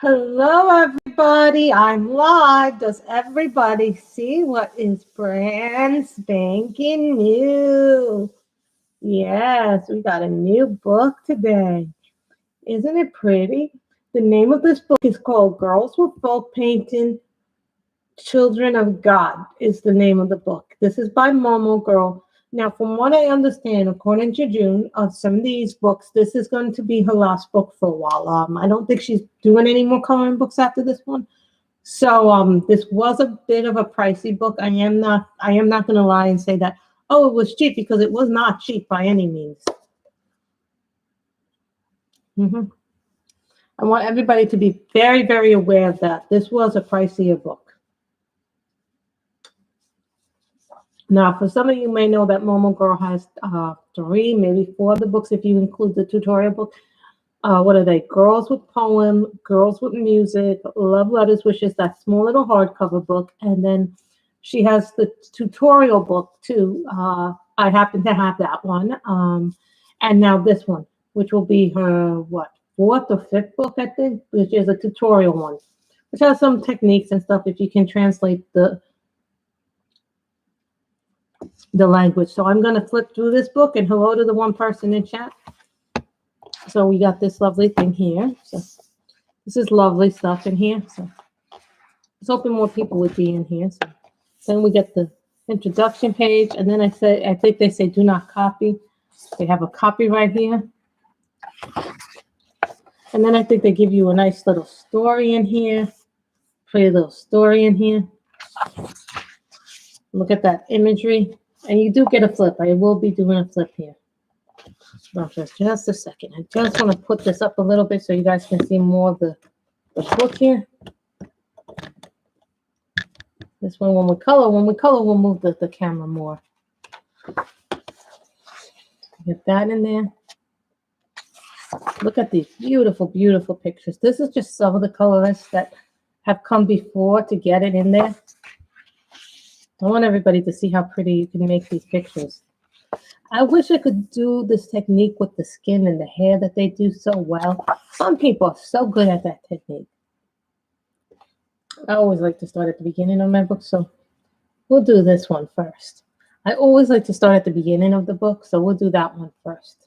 Hello, everybody. I'm live. Does everybody see what is brand spanking new? Yes, we got a new book today. Isn't it pretty? The name of this book is called Girls with Folk Painting, Children of God is the name of the book. This is by Momo Girl. Now, from what I understand, according to June, of some of these books, this is going to be her last book for a while. I don't think she's doing any more coloring books after this one. So this was a bit of a pricey book. I am not going to lie and say that, oh, it was cheap, because it was not cheap by any means. I want everybody to be very, very aware of that. This was a pricier book. Now, for some of you may know that Momo Girl has 3, maybe 4 of the books if you include the tutorial book. What are they? Girls with Poem, Girls with Music, Love Letters, which is that small little hardcover book. And then she has the tutorial book too. I happen to have that one. And now this one, which will be her, 4th or 5th book, I think, which is a tutorial one, which has some techniques and stuff if you can translate the language. So I'm going to flip through this book, and hello to the one person in chat. So we got this lovely thing here. So this is lovely stuff in here. So I was hoping more people would be in here. So then we get the introduction page, and then I think they say do not copy. They have a copyright here. And then I think they give you a nice little story in here. Pretty little story in here. Look at that imagery. And you do get a flip. I will be doing a flip here. Just a second. I just want to put this up a little bit so you guys can see more of the book here. This one, when we color, we'll move the camera more. Get that in there. Look at these beautiful, beautiful pictures. This is just some of the colorists that have come before to get it in there. I want everybody to see how pretty you can make these pictures. I wish I could do this technique with the skin and the hair that they do so well. Some people are so good at that technique. I always like to start at the beginning of my book, so we'll do this one first. I always like to start at the beginning of the book, so we'll do that one first.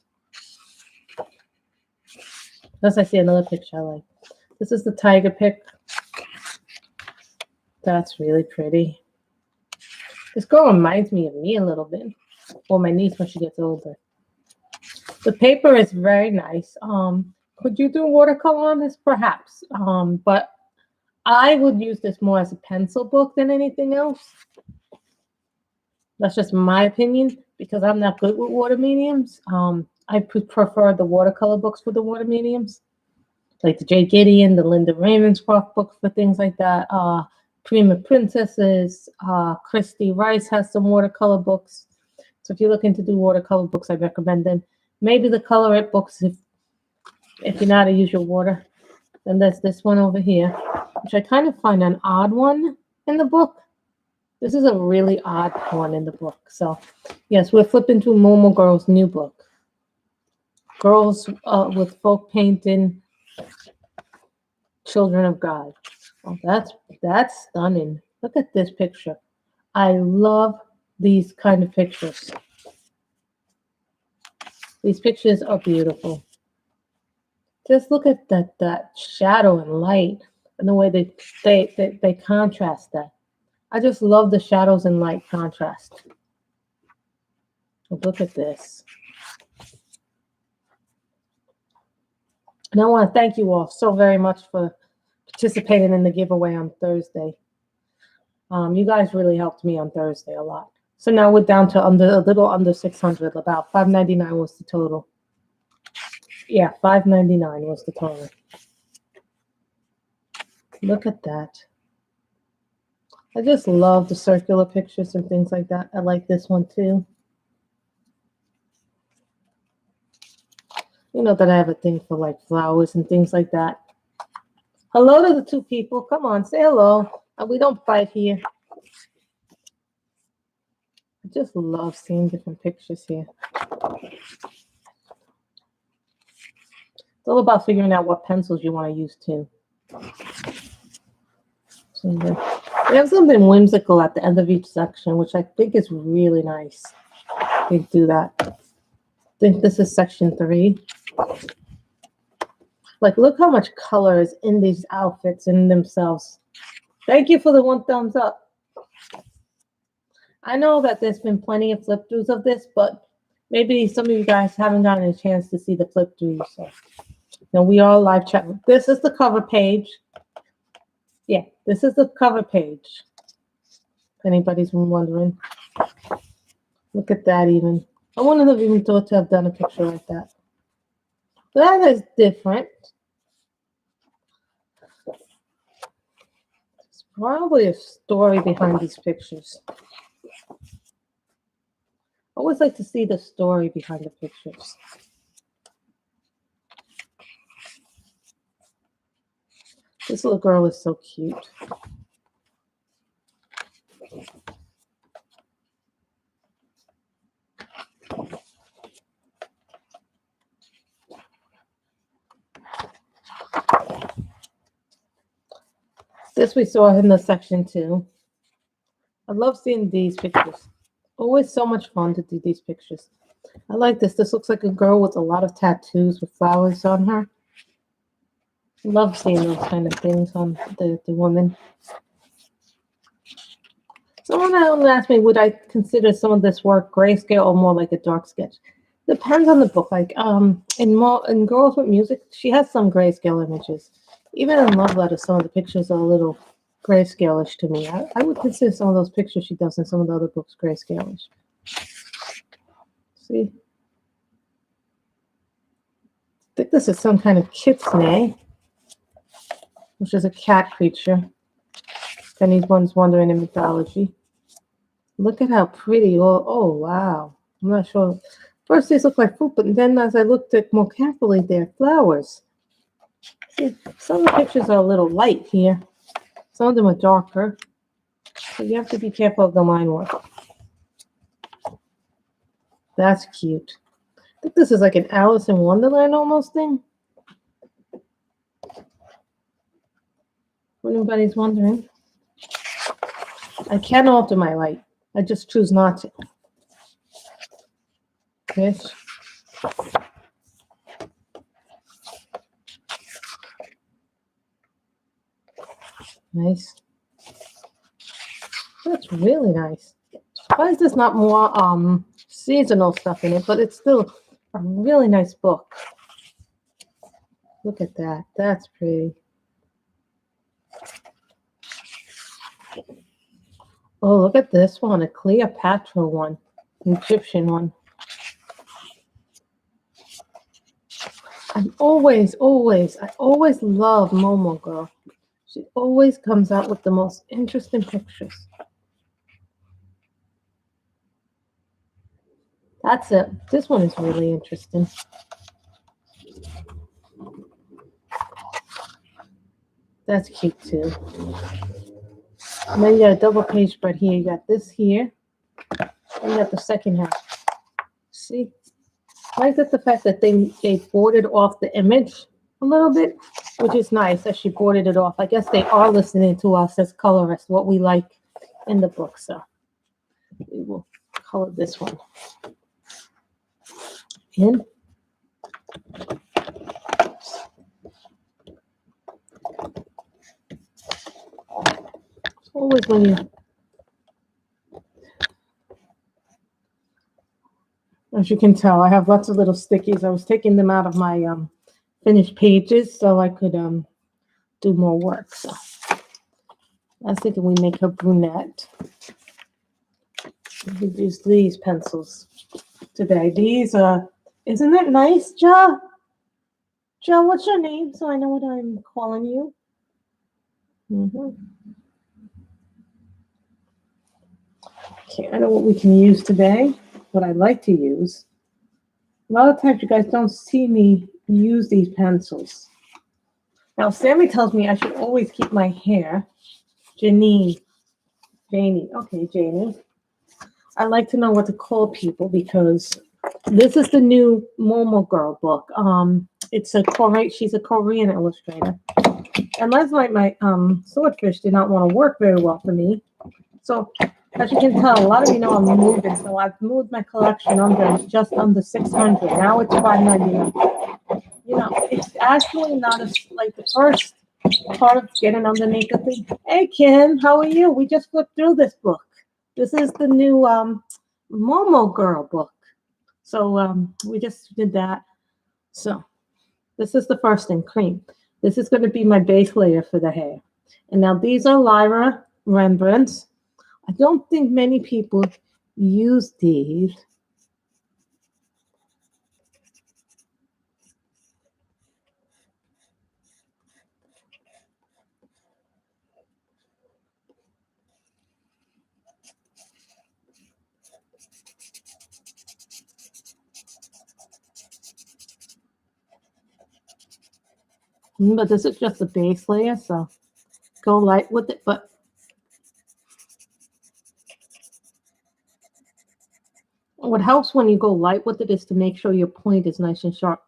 Unless I see another picture I like. This is the tiger pic. That's really pretty. This girl reminds me of me a little bit, or my niece when she gets older. The paper is very nice. Could you do watercolor on this? Perhaps. But I would use this more as a pencil book than anything else. That's just my opinion, because I'm not good with water mediums. I prefer the watercolor books for the water mediums, like the Jay Gideon, the Linda Ravenscroft books for things like that. Prima Princesses, Christy Rice has some watercolor books. So if you're looking to do watercolor books, I recommend them. Maybe the Color It books if you know how to use your water. Then there's this one over here, which I kind of find an odd one in the book. This is a really odd one in the book. So yes, we're flipping through Momo Girl's new book. Girls with Folk Painting, Children of God. Oh, that's stunning. Look at this picture. I love these kind of pictures. These pictures are beautiful. Just look at that shadow and light and the way they contrast that. I just love the shadows and light contrast. Look at this. And I want to thank you all so very much for participating in the giveaway on Thursday. You guys really helped me on Thursday a lot. So now we're down to a little under 600. About $5.99 was the total. Yeah, $5.99 was the total. Look at that. I just love the circular pictures and things like that. I like this one too. You know that I have a thing for like flowers and things like that. Hello to the 2 people. Come on, say hello. We don't fight here. I just love seeing different pictures here. It's all about figuring out what pencils you want to use too. And then we have something whimsical at the end of each section, which I think is really nice. They do that. I think this is section 3. Like, look how much color is in these outfits in themselves. Thank you for the 1 thumbs up. I know that there's been plenty of flip throughs of this, but maybe some of you guys haven't gotten a chance to see the flip throughs. So, we all live chat. This is the cover page. Yeah, this is the cover page. If anybody's been wondering. Look at that even. I wouldn't have even thought to have done a picture like that. That is different. There's probably a story behind these pictures. I always like to see the story behind the pictures. This little girl is so cute. This we saw in the section 2. I love seeing these pictures. Always so much fun to do these pictures. I like this. This looks like a girl with a lot of tattoos with flowers on her. Love seeing those kind of things on the woman. Someone asked me, would I consider some of this work grayscale or more like a dark sketch? Depends on the book. Like in Girls with Music, she has some grayscale images. Even in Love Letter, some of the pictures are a little grayscale-ish to me. I would consider some of those pictures she does in some of the other books grayscale-ish. See? I think this is some kind of kitsune, which is a cat creature. If anyone's wondering in mythology. Look at how pretty. Oh, wow. I'm not sure. First, these look like fruit, but then as I looked at more carefully, they're flowers. See, some of the pictures are a little light here. Some of them are darker. So you have to be careful of the line work. That's cute. I think this is like an Alice in Wonderland almost thing. If anybody's wondering. I can alter my light. I just choose not to. Fish. Nice. That's really nice. Why is this not more seasonal stuff in it? But it's still a really nice book. Look at that. That's pretty. Oh, look at this one. A Cleopatra one. An Egyptian one. I always love Momo Girl. She always comes out with the most interesting pictures. That's it. This one is really interesting. That's cute too. And then you got a double page spread here. You got this here. And you got the second half. See? I like the fact that they boarded off the image a little bit, which is nice that she boarded it off. I guess they are listening to us as colorists, what we like in the book. So we will color this one in. Always when you, as you can tell, I have lots of little stickies. I was taking them out of my finished pages so I could do more work. So I was thinking we make her brunette. We use these pencils today. These isn't it nice, Ja? Ja, what's your name so I know what I'm calling you? Okay, I know what we can use today, what I like to use. A lot of times you guys don't see me use these pencils. Now, Sammy tells me I should always keep my hair. Janie. Okay, Janie. I like to know what to call people because this is the new Momo Girl book. She's a Korean illustrator. And last night my swordfish did not want to work very well for me. So as you can tell, a lot of you know I'm moving. So I've moved my collection under just under 600. Now it's 599. You know, it's actually not as like the first part of getting underneath the thing. Hey Kim, how are you? We just flipped through this book. This is the new Momo Girl book. So we just did that. So this is the first thing, cream. This is going to be my base layer for the hair. And now these are Lyra Rembrandts. I don't think many people use these. But this is just a base layer, so go light with it. But what helps when you go light with it is to make sure your point is nice and sharp.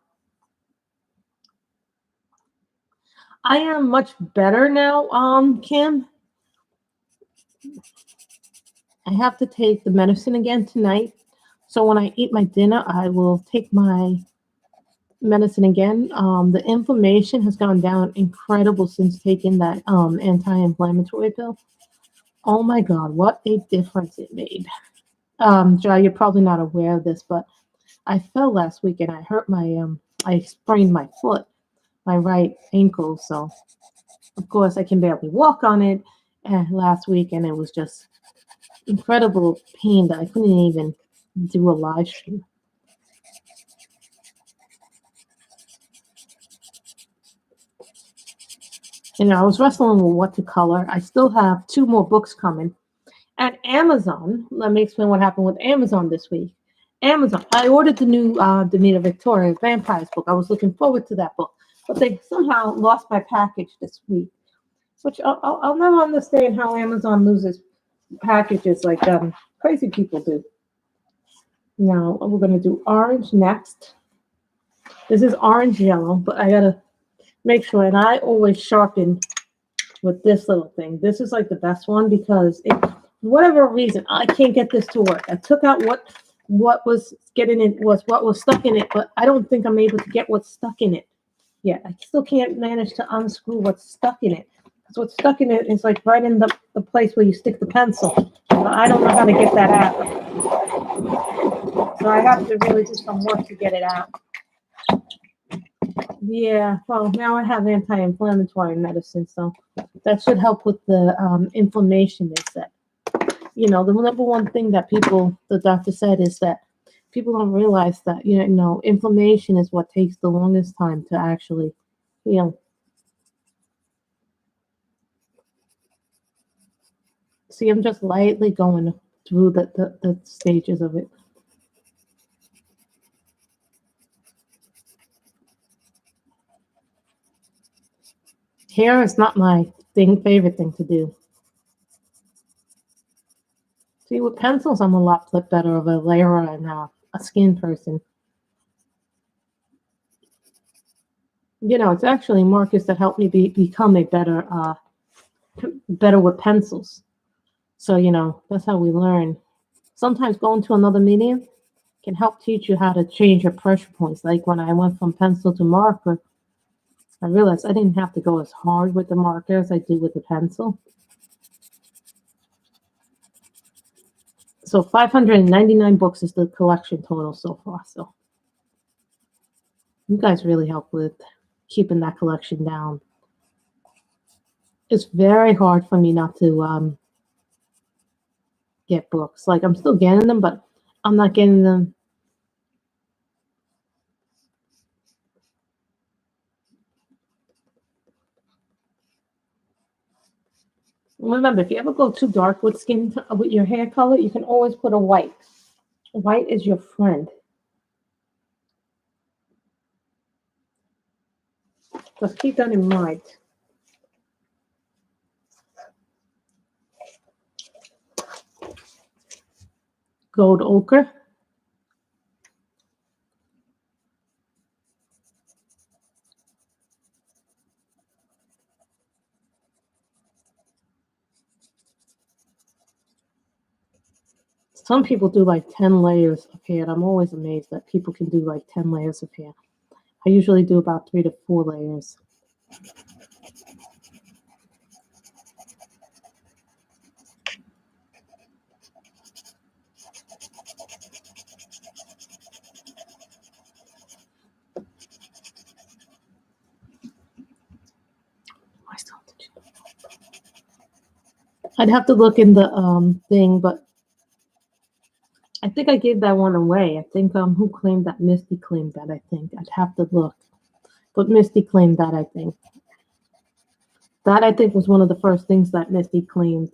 I am much better now, Kim. I have to take the medicine again tonight. So when I eat my dinner, I will take my medicine again. The inflammation has gone down incredible since taking that anti-inflammatory pill. Oh my God, what a difference it made. Joe, you're probably not aware of this, but I fell last week and I hurt I sprained my foot, my right ankle. So of course I can barely walk on it. Last week, and it was just incredible pain that I couldn't even do a live stream. You know, I was wrestling with what to color. I still have 2 more books coming. At Amazon, let me explain what happened with Amazon this week. Amazon, I ordered the new Demeter Victoria Vampires book. I was looking forward to that book, but they somehow lost my package this week, which I'll never understand how Amazon loses packages like crazy people do. Now we're gonna do orange next. This is orange yellow, but I gotta make sure, and I always sharpen with this little thing. This is like the best one because it, for whatever reason, I can't get this to work. I took out what was getting in was what was stuck in it, but I don't think I'm able to get what's stuck in it yet. I still can't manage to unscrew what's stuck in it. Because what's stuck in it is like right in the place where you stick the pencil. But I don't know how to get that out. So I have to really do some work to get it out. Yeah, well, now I have anti-inflammatory medicine, so that should help with the inflammation, they said. You know, the number one thing that the doctor said is that people don't realize that, you know, inflammation is what takes the longest time to actually heal. See, I'm just lightly going through the stages of it. Hair is not my favorite thing to do. See, with pencils, I'm a lot better of a layer and a skin person. You know, it's actually Marcus that helped me become a better with pencils. So, you know, that's how we learn. Sometimes going to another medium can help teach you how to change your pressure points. Like when I went from pencil to marker, I realized I didn't have to go as hard with the marker as I did with the pencil. So 599 books is the collection total so far. So you guys really help with keeping that collection down. It's very hard for me not to get books. Like I'm still getting them, but I'm not getting them. Remember, if you ever go too dark with with your hair color, you can always put a white. White is your friend. Just keep that in mind. Gold ochre. Some people do like 10 layers of hair, and I'm always amazed that people can do like 10 layers of hair. I usually do about 3 to 4 layers. I'd have to look in the thing, but I think I gave that one away. I think who claimed that? Misty claimed that, I think. I'd have to look. But Misty claimed that, I think. That I think was one of the first things that Misty claimed.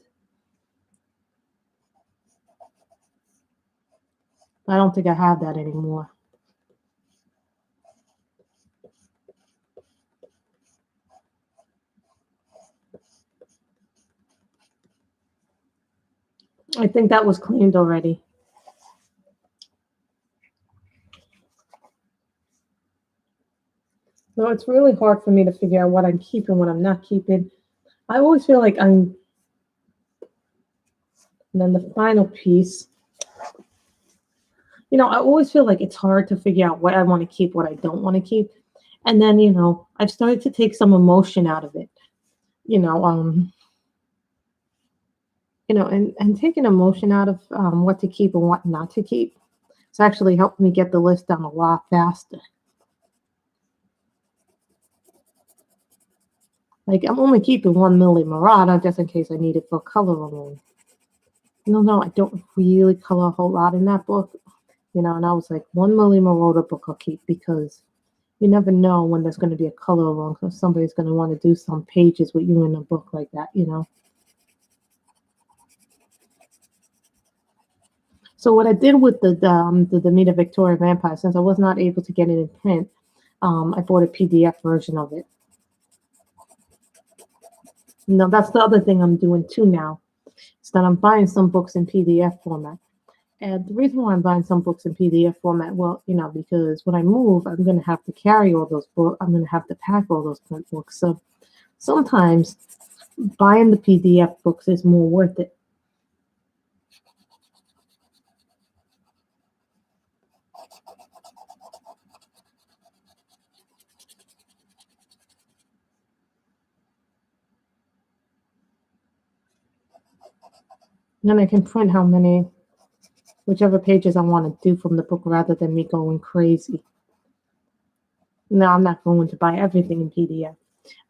I don't think I have that anymore. I think that was claimed already. No, it's really hard for me to figure out what I'm keeping, what I'm not keeping. I always feel like I'm. And then the final piece. I always feel like it's hard to figure out what I want to keep, what I don't want to keep. And then, I've started to take some emotion out of it. And taking emotion out of what to keep and what not to keep. It's actually helped me get the list down a lot faster. Like, I'm only keeping 1 Milli Murata just in case I need it for color alone. No, I don't really color a whole lot in that book. And I was like, 1 Milli Murata book I'll keep because you never know when there's going to be a color along because somebody's going to want to do some pages with you in a book like that. So what I did with the Demeter Victoria Vampire, since I was not able to get it in print, I bought a PDF version of it. Now that's the other thing I'm doing too now, is that I'm buying some books in PDF format. And the reason why I'm buying some books in PDF format, well, because when I move, I'm going to have to carry all those books. I'm going to have to pack all those print books. So sometimes buying the PDF books is more worth it. Then I can print whichever pages I want to do from the book rather than me going crazy. No, I'm not going to buy everything in PDF.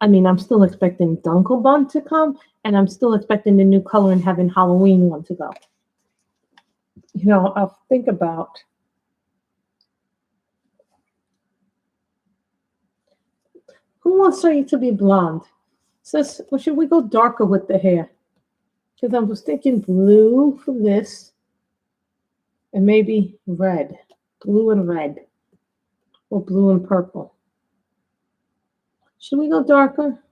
I mean, I'm still expecting Dunkelbund to come, and I'm still expecting the new Color in Heaven Halloween one to go. I'll think about. Who wants you to be blonde? Sis, or should we go darker with the hair? Because I was thinking blue for this, and maybe red. Blue and red. Or blue and purple. Should we go darker?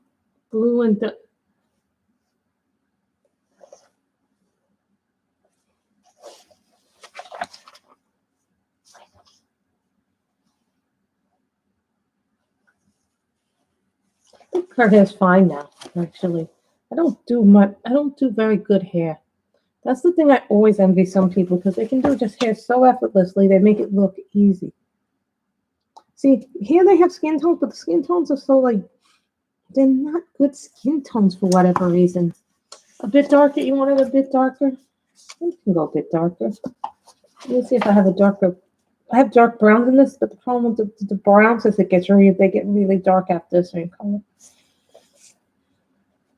Blue and I think her hair's fine now, actually. I don't do very good hair. That's the thing I always envy some people because they can do just hair so effortlessly. They make it look easy. See, here they have skin tones, but the skin tones are so they're not good skin tones for whatever reason. A bit darker. You want it a bit darker? We can go a bit darker. Let me see if I have a darker. I have dark browns in this, but the problem with the browns is they get really dark after a certain color.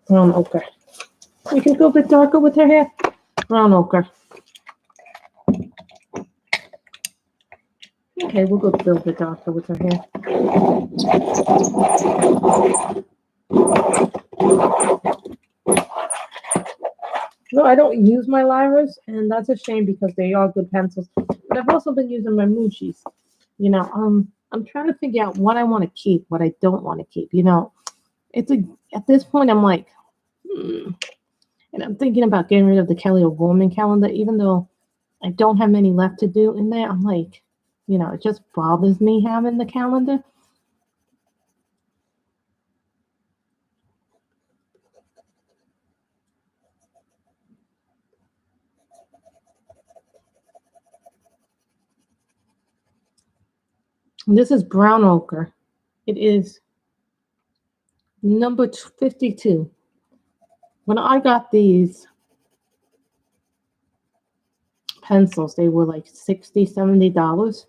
Brown ochre. We can go a bit darker with her hair. Brown ochre. Okay, we'll go a little bit darker with her hair. No, I don't use my Lyras, and that's a shame because they are good pencils. But I've also been using my Moochies. I'm trying to figure out what I want to keep, what I don't want to keep. At this point, I'm like, and I'm thinking about getting rid of the Kelly O'Gorman calendar, even though I don't have many left to do in there. I'm like, it just bothers me having the calendar. This is brown ochre. It is number 52. When I got these pencils, they were like $60, $70.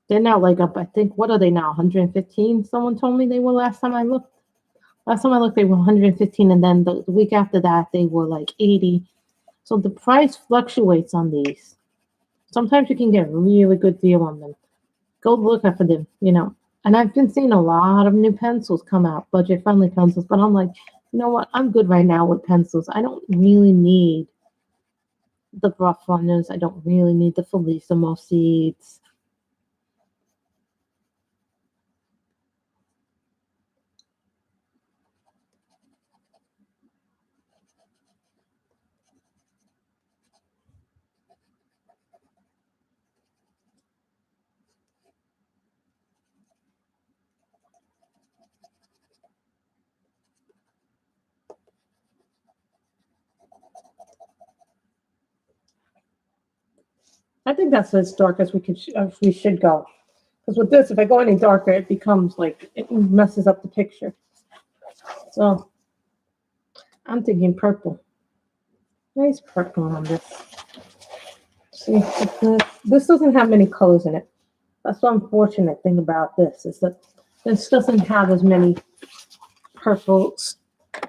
They're now like up, I think, what are they now? 115? Someone told me they were last time I looked. Last time I looked, they were 115, and then the week after that, they were like 80. So the price fluctuates on these. Sometimes you can get a really good deal on them. Go look for them, you know. And I've been seeing a lot of new pencils come out, budget-friendly pencils, but I'm like, you know what? I'm good right now with pencils. I don't really need the rough runners. I don't really need the Felissimo seeds. I think that's as dark as we should go. Because with this, if I go any darker, it becomes like it messes up the picture. So I'm thinking purple. Nice purple on this. See, this doesn't have many colors in it. That's the unfortunate thing about this is that this doesn't have as many purples.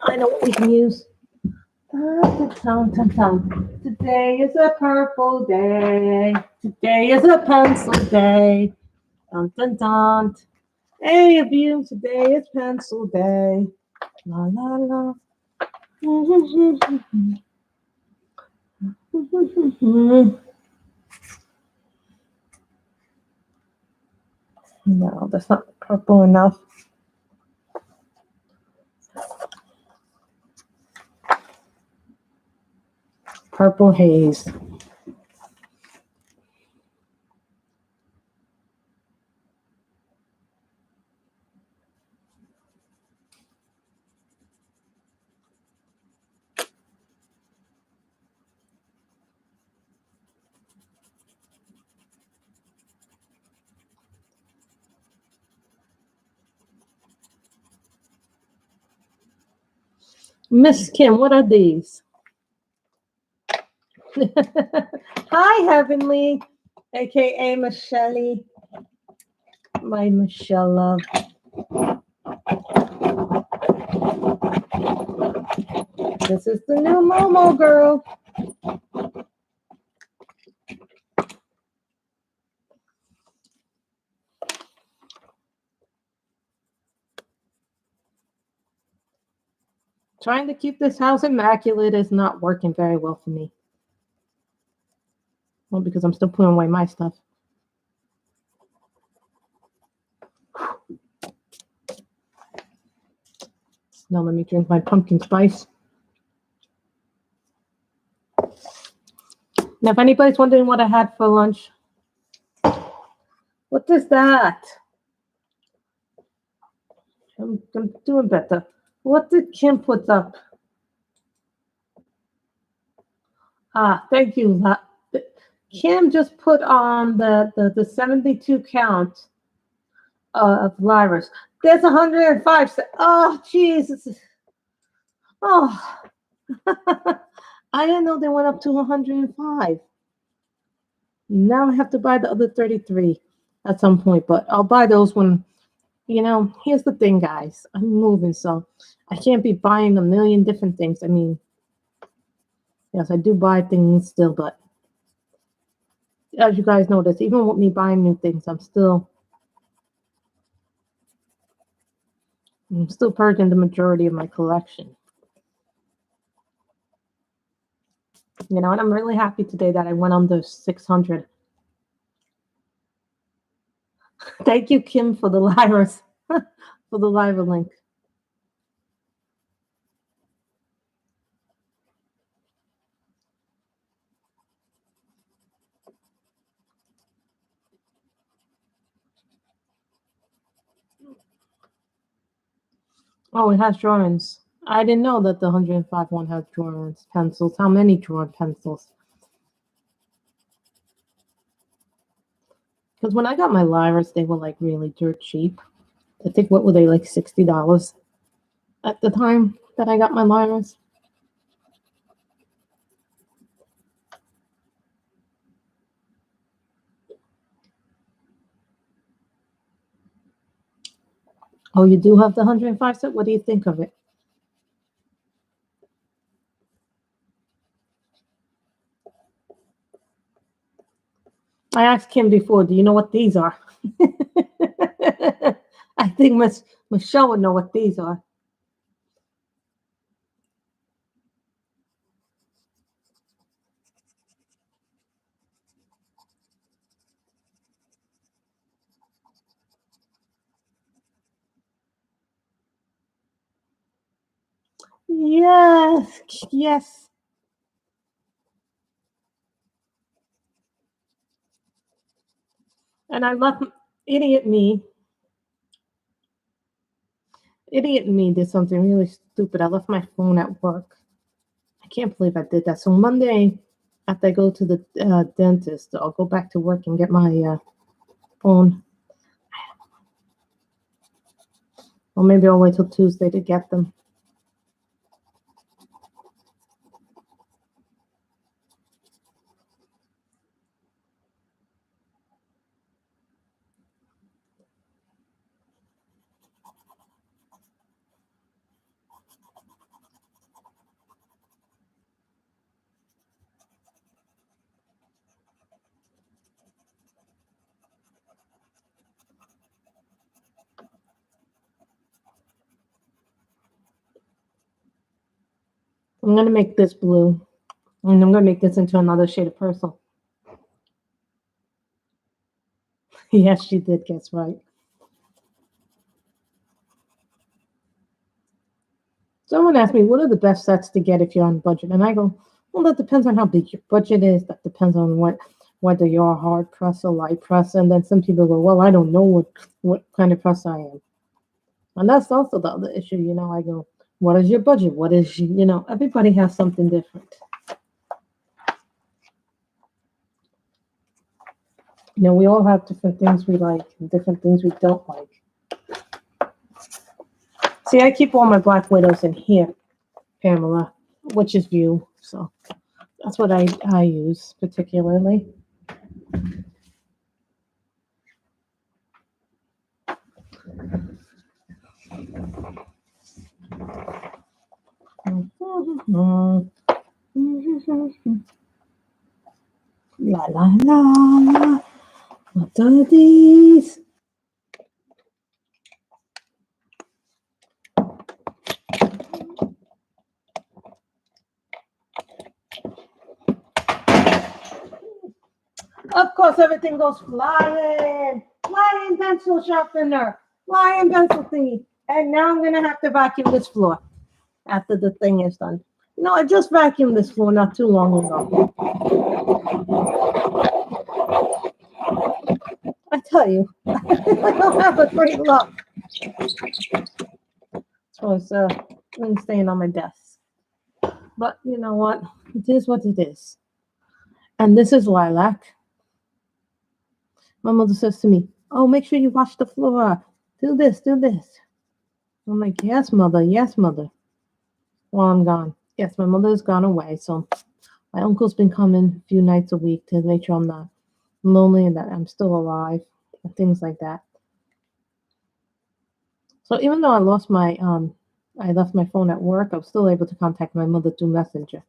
I know what we can use. Today is a purple day. Today is a pencil day. Dun, dun, dun. Hey, of you, today is pencil day. La la la. No, that's not purple enough. Purple haze. Miss Kim, what are these? Hi, Heavenly, aka Michelle. My Michelle love. This is the new Momo girl. Trying to keep this house immaculate is not working very well for me. Well, because I'm still putting away my stuff. Now let me drink my pumpkin spice. Now, if anybody's wondering what I had for lunch, what is that? I'm doing better. What did Kim put up? Ah, thank you. Kim just put on the 72 count of Lyra's. There's 105. Oh, Jesus. Oh, I didn't know they went up to 105. Now I have to buy the other 33 at some point, but I'll buy those when, you know, here's the thing, guys. I'm moving, so I can't be buying a million different things. I mean, yes, I do buy things still, but as you guys notice, even with me buying new things, I'm still purging the majority of my collection. You know, and I'm really happy today that I went under 600. Thank you, Kim, for the Lyra's, for the Lyra link. Oh, it has drawings. I didn't know that the 105 one has drawings pencils. How many drawn pencils? Because when I got my Lyras, they were like really dirt cheap. I think what were they, like $60 at the time that I got my Lyras? Oh, you do have the 105 set? What do you think of it? I asked Kim before, do you know what these are? I think Michelle would know what these are. Yes, yes. And I left idiot me. Idiot me did something really stupid. I left my phone at work. I can't believe I did that. So Monday, after I go to the dentist, I'll go back to work and get my phone. Or maybe I'll wait till Tuesday to get them. I'm going to make this blue. And I'm going to make this into another shade of purple. Yes, she did guess right. Someone asked me, what are the best sets to get if you're on budget? And I go, well, that depends on how big your budget is. That depends on whether you're a hard press or light press. And then some people go, well, I don't know what kind of press I am. And that's also the other issue. I go, what is your budget? What is, everybody has something different. We all have different things we like and different things we don't like. See, I keep all my Black Widows in here, Pamela, which is view. So that's what I use particularly. La la la la. What are these? Of course, everything goes flying. Flying pencil sharpener. Flying pencil thingy. And now I'm going to have to vacuum this floor after the thing is done. I just vacuumed this floor not too long ago. I tell you, I don't have a great luck. So it's been staying on my desk. But you know what? It is what it is. And this is lilac. My mother says to me, oh, make sure you wash the floor. Do this, do this. I'm like, yes, mother, yes, mother. While I'm gone. Yes, my mother has gone away. So my uncle's been coming a few nights a week to make sure I'm not lonely and that I'm still alive and things like that. So even though I left my phone at work, I was still able to contact my mother through Messenger.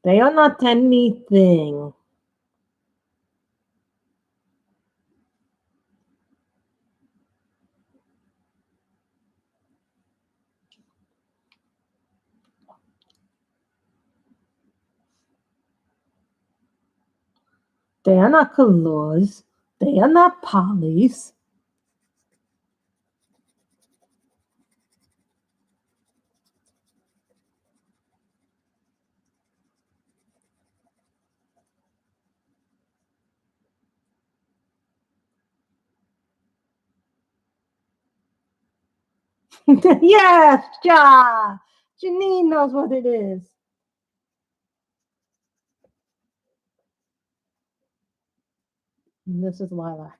They are not anything. They are not colors. They are not polys. Yes, Ja. Janine knows what it is. And this is lilac.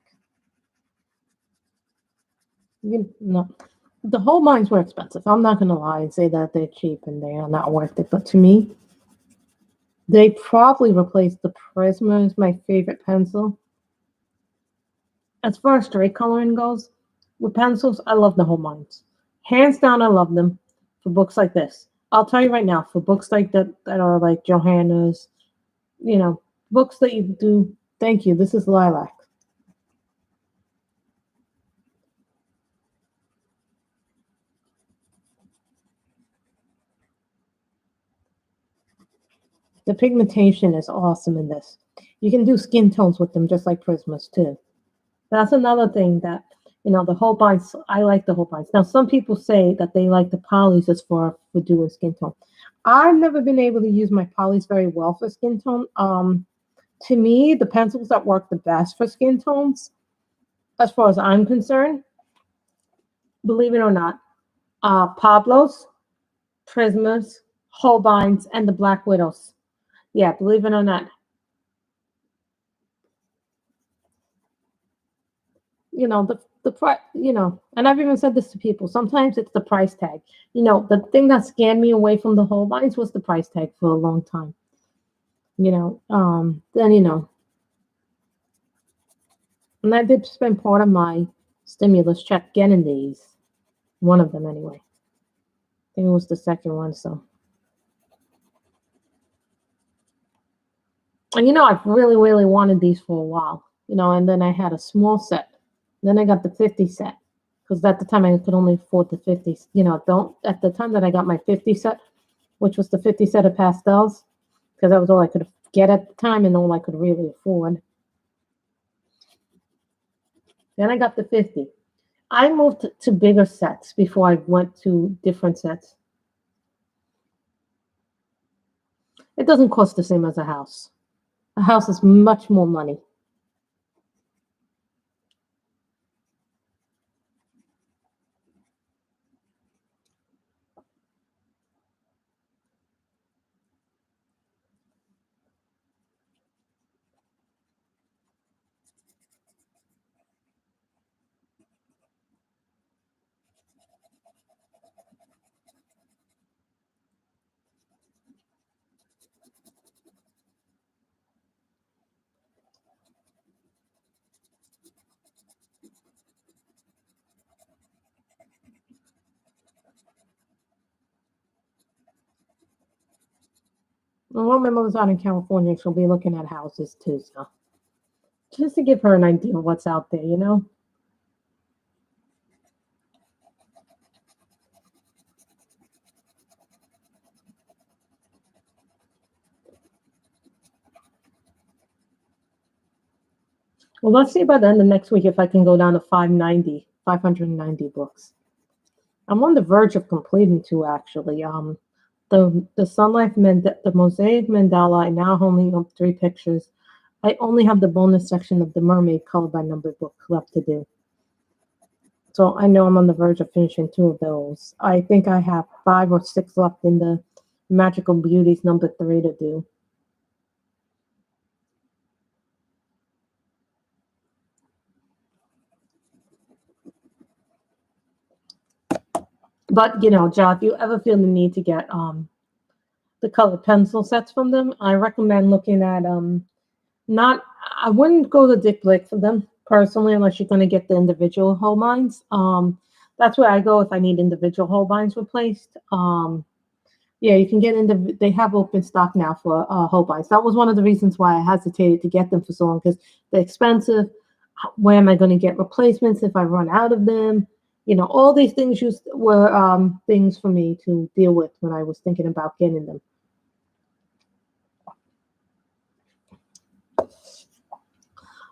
No, the whole mines were expensive. I'm not gonna lie and say that they're cheap and they are not worth it. But to me, they probably replaced the Prisma as my favorite pencil. As far as straight coloring goes, with pencils, I love the whole mines. Hands down, I love them for books like this. I'll tell you right now, for books like that are like Johanna's, you know, books that you do. Thank you. This is lilac. The pigmentation is awesome in this. You can do skin tones with them just like Prismas too. That's another thing that the whole binds. I like the whole binds. Now some people say that they like the polys as for doing skin tone. I've never been able to use my polys very well for skin tone. To me, the pencils that work the best for skin tones, as far as I'm concerned, believe it or not, Pablo's, Prismas, Holbeins, and the Black Widows. Yeah, believe it or not. The price, and I've even said this to people. Sometimes it's the price tag. The thing that scared me away from the Holbeins was the price tag for a long time. Then and I did spend part of my stimulus check getting these. One of them anyway. I think it was the second one. So, and I've really, really wanted these for a while. And then I had a small set. Then I got the 50 set because at the time I could only afford the 50s. Don't at the time that I got my 50 set, which was the 50 set of pastels, because that was all I could get at the time and all I could really afford. Then I got the 50. I moved to bigger sets before I went to different sets. It doesn't cost the same as a house. A house is much more money. Well, my mother's out in California. She'll be looking at houses too, so just to give her an idea of what's out there. Well, let's see by the end of next week if I can go down to 590 books. I'm on the verge of completing two actually. The sunlight the mosaic mandala. I now only have 3 pictures. I only have the bonus section of the mermaid color by number book left to do. So I know I'm on the verge of finishing 2 of those. I think I have 5 or 6 left in the Magical Beauties number 3 to do. But John, if you ever feel the need to get the colored pencil sets from them, I recommend looking at not I wouldn't go to Dick Blick for them personally unless you're going to get the individual whole binds. That's where I go if I need individual whole binds replaced. Yeah, you can get into. They have open stock now for whole binds. That was one of the reasons why I hesitated to get them for so long because they're expensive. Where am I going to get replacements if I run out of them? All these things were things for me to deal with when I was thinking about getting them.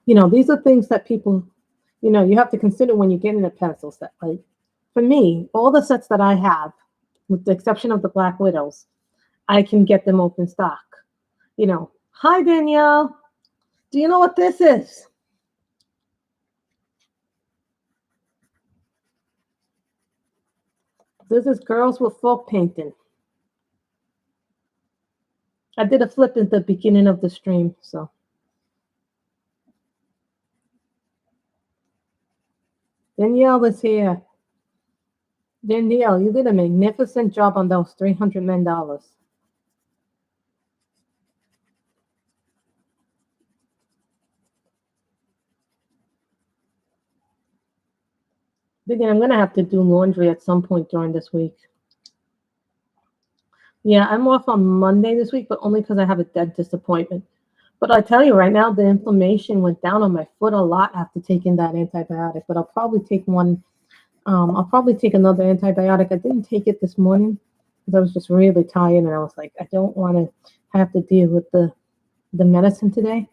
These are things that people, you have to consider when you're getting a pencil set. Like for me, all the sets that I have, with the exception of the Black Widows, I can get them open stock. Hi Danielle, do you know what this is? This is Girls with Folk Painting. I did a flip at the beginning of the stream, so. Danielle is here. Danielle, you did a magnificent job on those $300 men. Again, I'm going to have to do laundry at some point during this week. Yeah, I'm off on Monday this week, but only because I have a dentist appointment. But I tell you right now, the inflammation went down on my foot a lot after taking that antibiotic. But I'll probably take one. I'll probably take another antibiotic. I didn't take it this morning because I was just really tired, and I was like, I don't want to have to deal with the medicine today.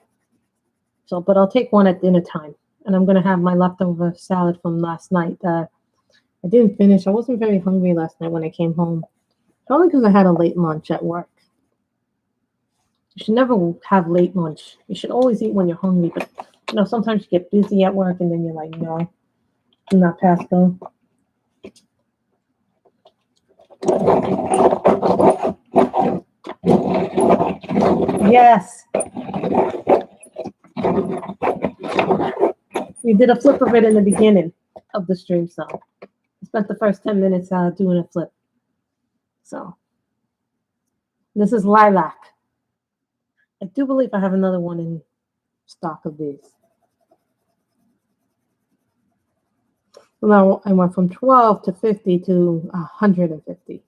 So, but I'll take one at dinner time, and I'm gonna have my leftover salad from last night. I didn't finish. I wasn't very hungry last night when I came home, probably because I had a late lunch at work. You should never have late lunch. You should always eat when you're hungry. But sometimes you get busy at work, and then you're like, no, do not pass go. Yes. We did a flip of it in the beginning of the stream, so I spent the first 10 minutes doing a flip. So this is lilac. I do believe I have another one in stock of these. Now I went from 12 to 50 to 150.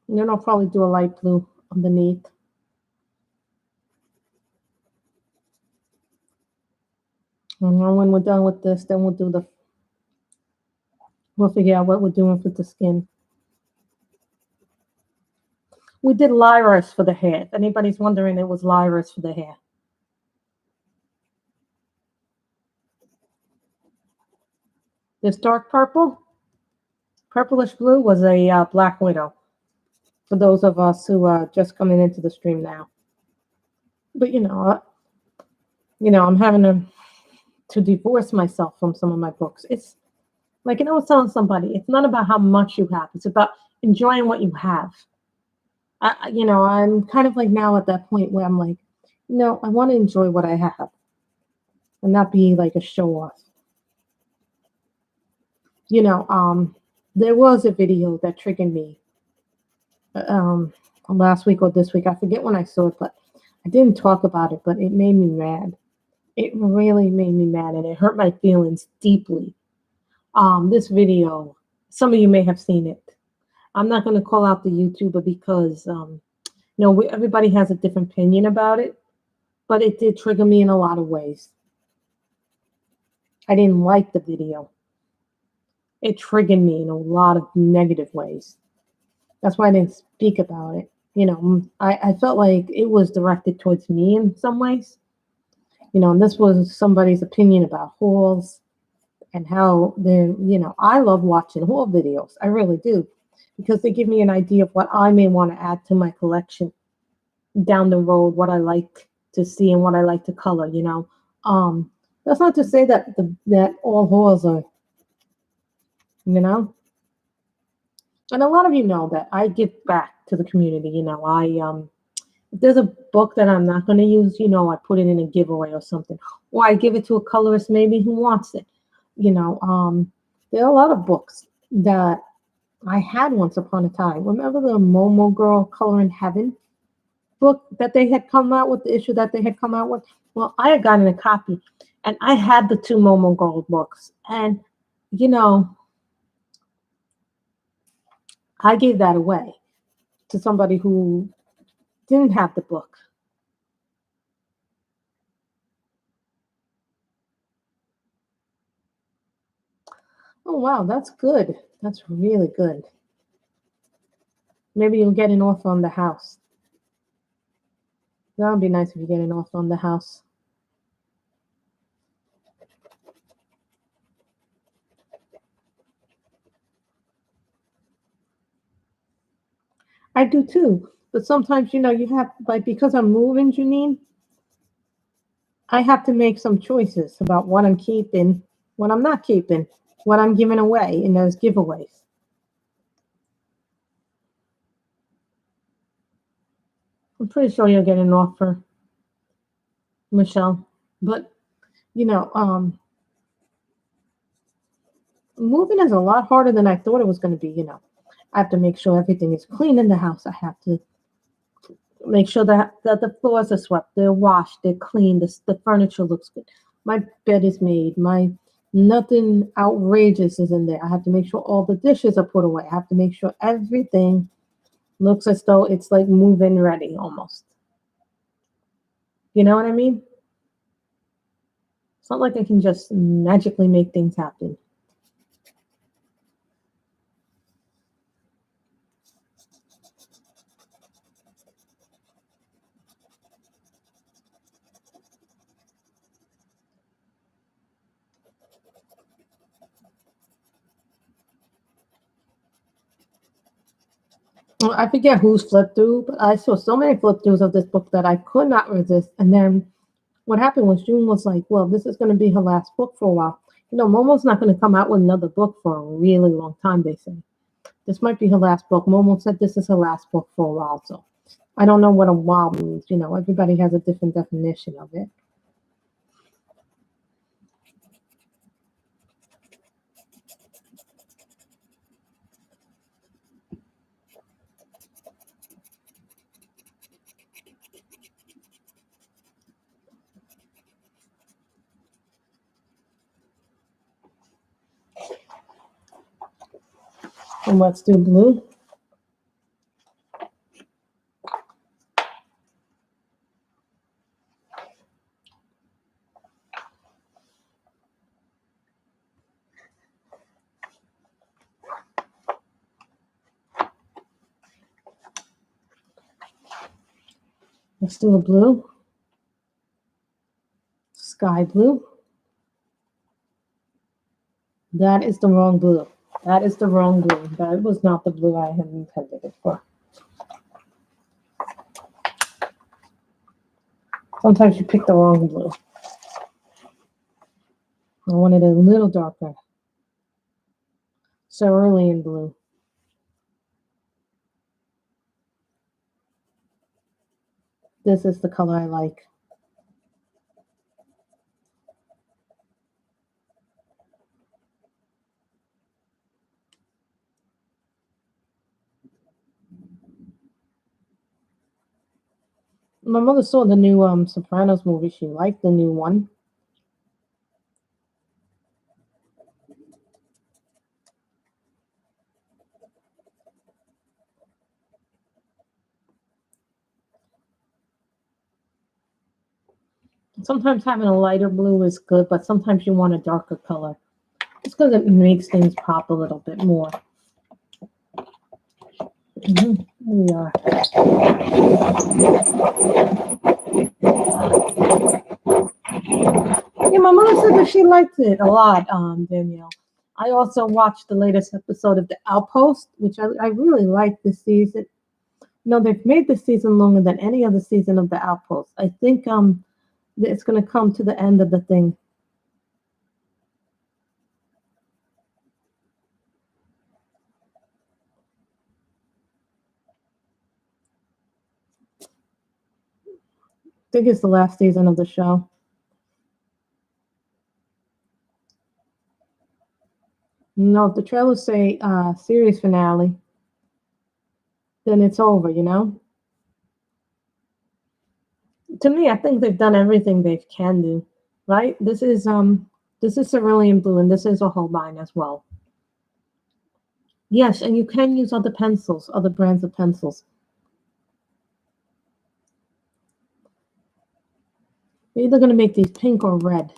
And then I'll probably do a light blue underneath. And then when we're done with this, then we'll figure out what we're doing with the skin. We did lyras for the hair. If anybody's wondering, it was lyras for the hair. This dark purple, purplish blue, was a black widow. For those of us who are just coming into the stream now. But I'm having to divorce myself from some of my books. It's like, I was telling somebody, it's not about how much you have. It's about enjoying what you have. I'm kind of like now at that point where I'm like, I want to enjoy what I have and not be like a show off. There was a video that triggered me last week or this week. I forget when I saw it, but I didn't talk about it, but it made me mad. It really made me mad, and it hurt my feelings deeply. This video, some of you may have seen it. I'm not going to call out the YouTuber because, everybody has a different opinion about it, but it did trigger me in a lot of ways. I didn't like the video. It triggered me in a lot of negative ways. That's why I didn't speak about it. I felt like it was directed towards me in some ways. And this was somebody's opinion about hauls and how they're, I love watching haul videos. I really do, because they give me an idea of what I may want to add to my collection down the road, what I like to see and what I like to color, That's not to say that that all hauls are, and a lot of you know that I give back to the community. If there's a book that I'm not going to use, I put it in a giveaway or something, or I give it to a colorist maybe who wants it. There are a lot of books that I had once upon a time. Remember the Momo Girl Color in Heaven book that they had come out with, the issue that they had come out with? Well, I had gotten a copy, and I had the two Momo Girl books, and I gave that away to somebody who didn't have the book. Oh, wow, that's good. That's really good. Maybe you'll get an offer on the house. That would be nice if you get an offer on the house. I do too. But sometimes, you have, like, because I'm moving, Janine, I have to make some choices about what I'm keeping, what I'm not keeping, what I'm giving away in those giveaways. I'm pretty sure you'll get an offer, Michelle. But you know, moving is a lot harder than I thought it was going to be. I have to make sure everything is clean in the house. I have to make sure that the floors are swept, they're washed, they're clean, the furniture looks good. My bed is made. My Nothing outrageous is in there. I have to make sure all the dishes are put away. I have to make sure everything looks as though it's like move-in ready almost. You know what I mean? It's not like I can just magically make things happen. Well, I forget who's flipped through, but I saw so many flip throughs of this book that I could not resist. And then what happened was June was like, well, this is going to be her last book for a while. Momo's not going to come out with another book for a really long time, they say. This might be her last book. Momo said this is her last book for a while, so I don't know what a while means. Everybody has a different definition of it. And let's do blue. Let's do a blue. Sky blue. That is the wrong blue. That is the wrong blue. That was not the blue I had intended it for. Sometimes you pick the wrong blue. I wanted it a little darker. Cerulean blue. This is the color I like. My mother saw the new Sopranos movie. She liked the new one. Sometimes having a lighter blue is good, but sometimes you want a darker color. Just because it makes things pop a little bit more. Here we are. Yeah, my mom said that she liked it a lot, Danielle. I also watched the latest episode of The Outpost, which I really like this season. No, they've made this season longer than any other season of The Outpost. I think it's going to come to the end of the thing. I think it's the last season of the show. No, if the trailers say series finale, then it's over, To me, I think they've done everything they can do, right? This is cerulean blue, and this is a whole line as well. Yes, and you can use other pencils, other brands of pencils. We're either going to make these pink or red.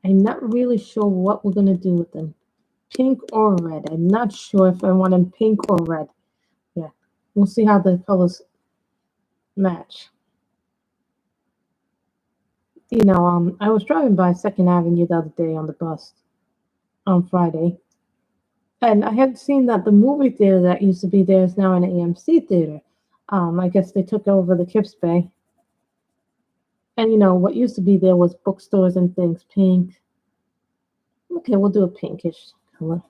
I'm not really sure what we're going to do with them. Pink or red. I'm not sure if I want them pink or red. Yeah, we'll see how the colors match. I was driving by 2nd Avenue the other day on the bus on Friday. And I had seen that the movie theater that used to be there is now an AMC theater. I guess they took over the Kips Bay. And you know what used to be there was bookstores and things, pink. Okay, we'll do a pinkish color.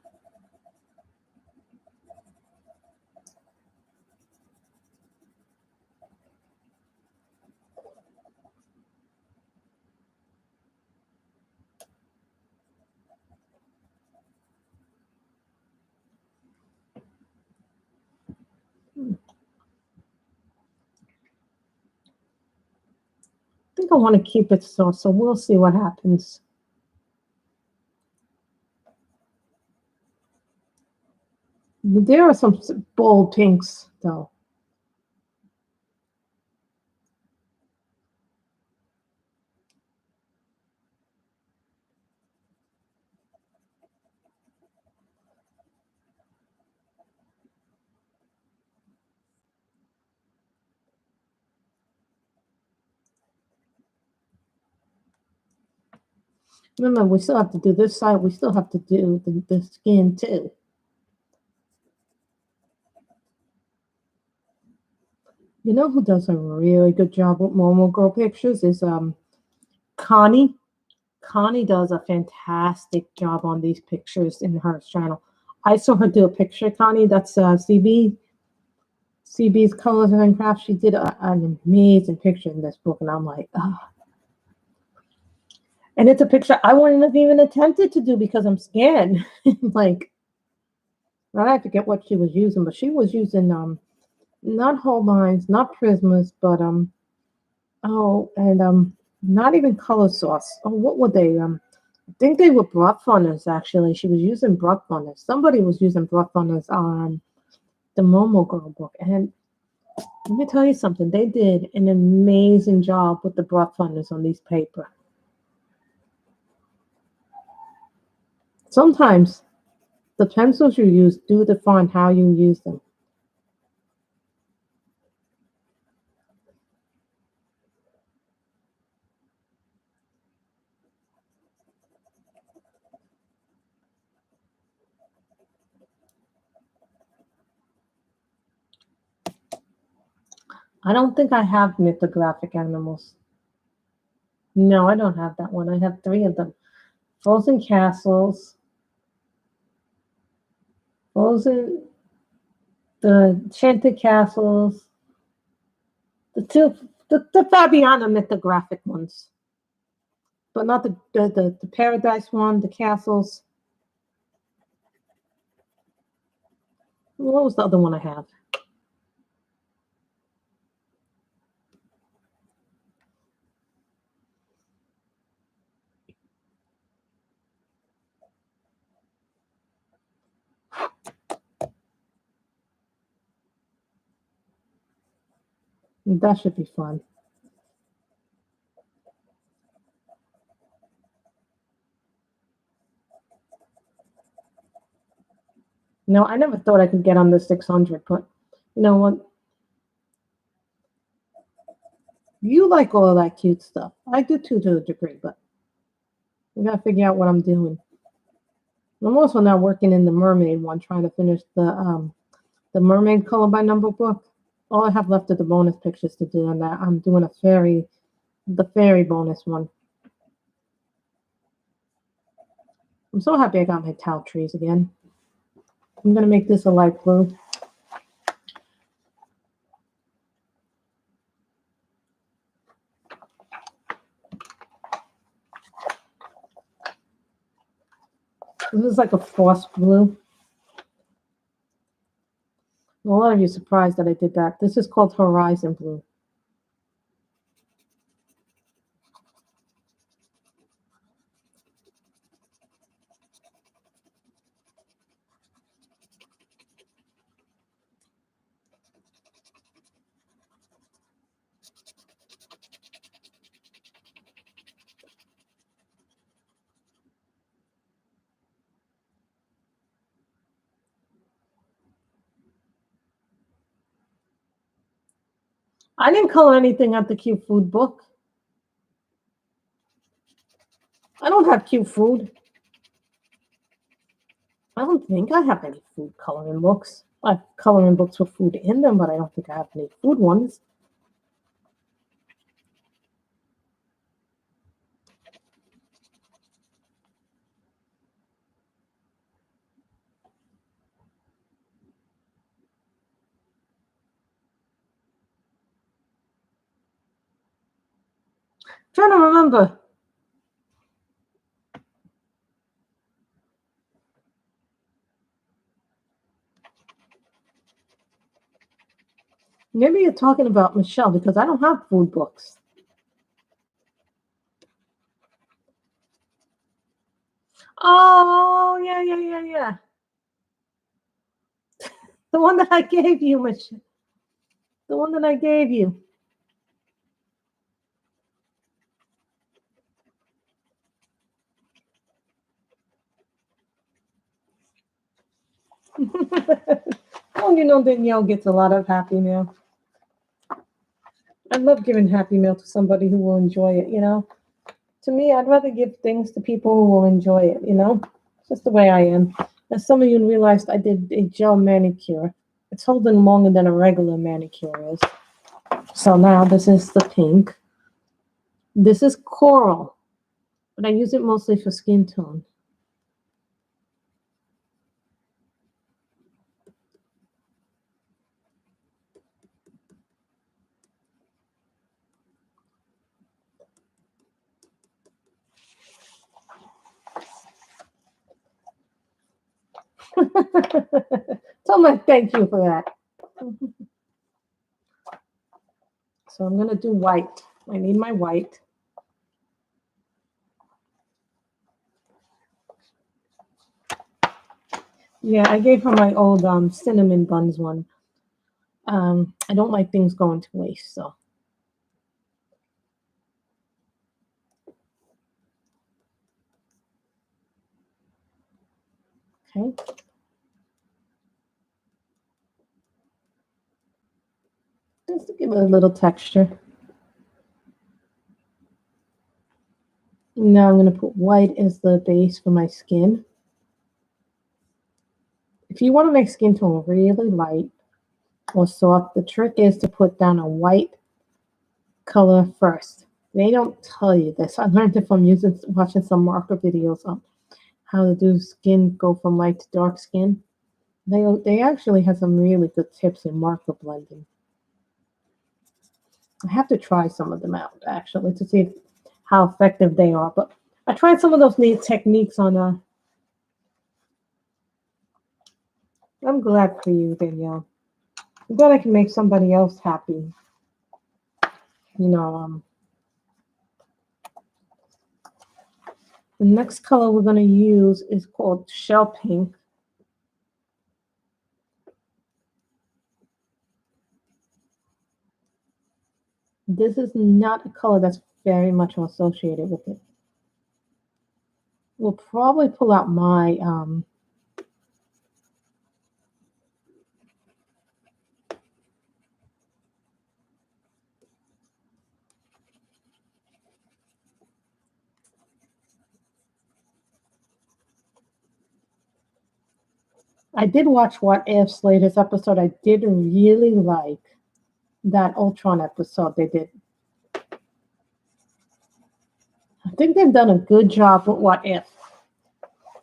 I think I want to keep it soft, so we'll see what happens. There are some bold pinks, though. Remember, we still have to do this side. We still have to do the skin, too. You know who does a really good job with Momo Girl pictures is Connie. Connie does a fantastic job on these pictures in her channel. I saw her do a picture, Connie. That's CB's Colors and Crafts. She did an amazing picture in this book, and I'm like, oh. And it's a picture I wouldn't have even attempted to do because I'm scared. Like, I forget what she was using, but she was using not whole lines, not prismas, but oh, and not even color sauce. Oh, what were they? I think they were broth funners, actually. She was using broth funners. Somebody was using broth funners on the Momo Girl book. And let me tell you something. They did an amazing job with the broth funners on these paper. Sometimes the pencils you use do define how you use them. I don't think I have mythographic animals. No, I don't have that one. I have three of them. Frozen castles, frozen, the enchanted castles, the Fabiana mythographic ones, but not the paradise one, the castles. What was the other one I have? That should be fun. No, I never thought I could get on the 600, but you know what? You like all of that cute stuff. I do too, to a degree, but I gotta figure out what I'm doing. I'm also now working in the mermaid one, trying to finish the mermaid color by number book. All I have left are the bonus pictures to do, and that I'm doing the fairy bonus one. I'm so happy I got my towel trees again. I'm gonna make this a light blue. This is like a frost blue. A lot of you surprised that I did that. This is called Horizon Blue. I didn't color anything at the cute food book. I don't have cute food. I don't think I have any food coloring books. I have coloring books with food in them, but I don't think I have any food ones. Trying to remember. Maybe you're talking about Michelle because I don't have food books. Oh, yeah. The one that I gave you, Michelle. The one that I gave you. Oh, you know Danielle gets a lot of happy mail. I love giving happy mail to somebody who will enjoy it, you know? To me, I'd rather give things to people who will enjoy it, you know? It's just the way I am. As some of you realized, I did a gel manicure. It's holding longer than a regular manicure is. So now this is the pink. This is coral, but I use it mostly for skin tone. Tell my thank you for that. So I'm going to do white. I need my white. Yeah, I gave her my old cinnamon buns one. I don't like things going to waste, so. Okay. Just to give it a little texture. Now I'm going to put white as the base for my skin. If you want to make skin tone really light or soft, the trick is to put down a white color first. They don't tell you this. I learned it from watching some marker videos on how to do skin go from light to dark skin. They actually have some really good tips in marker blending. I have to try some of them out actually to see how effective they are. But I tried some of those neat techniques on. I'm glad for you, Danielle. I'm glad I can make somebody else happy. You know, the next color we're going to use is called Shell Pink. This is not a color that's very much associated with it. We'll probably pull out my I did watch What If's latest episode. I did really like that Ultron episode they did. I think they've done a good job with What If.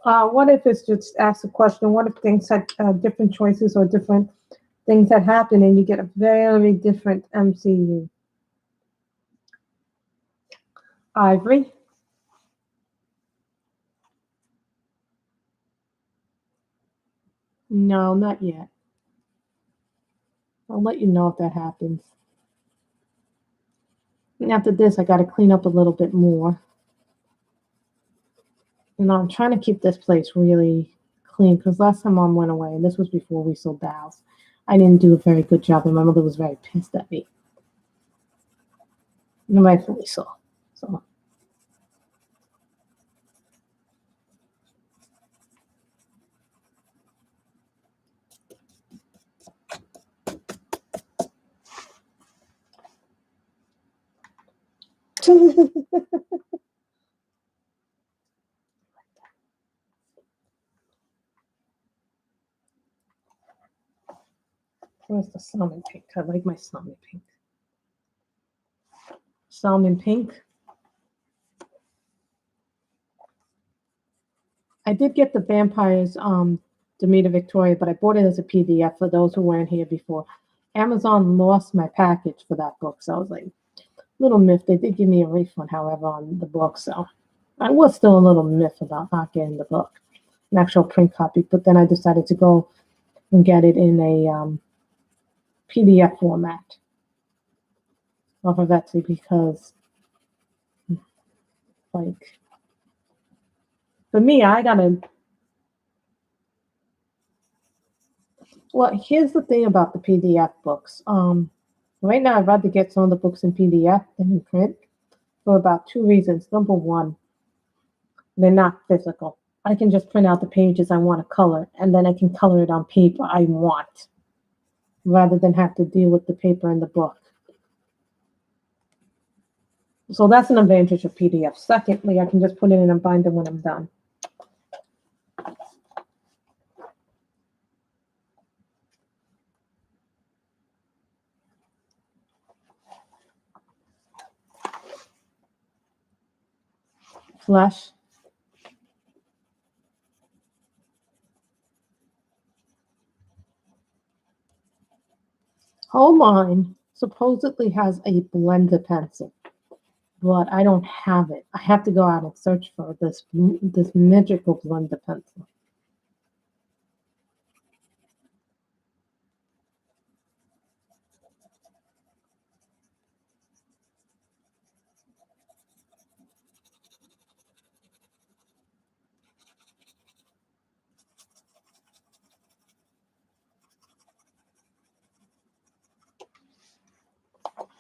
What if it's just ask the question, what if things had different choices or different things that happen and you get a very different MCU? Ivory. No, not yet. I'll let you know if that happens. And after this, I got to clean up a little bit more. And I'm trying to keep this place really clean because last time Mom went away, and this was before we sold the house, I didn't do a very good job, and my mother was very pissed at me. And rightfully so. So. Where's the salmon pink? I like my salmon pink. Salmon pink. I did get the Vampires Demeter Victoria, but I bought it as a PDF for those who weren't here before. Amazon lost my package for that book, so I was like, Little miffed. They did give me a refund, however, on the book, so I was still a little miffed about not getting the book, an actual print copy. But then I decided to go and get it in a PDF format off of Etsy because, like, for me, I gotta. Well, here's the thing about the PDF books. Right now, I'd rather get some of the books in PDF than in print for about two reasons. Number one, they're not physical. I can just print out the pages I want to color, and then I can color it on paper I want, rather than have to deal with the paper in the book. So that's an advantage of PDF. Secondly, I can just put it in a binder when I'm done. Flush. Mine supposedly has a blender pencil, but I don't have it. I have to go out and search for this magical blender pencil.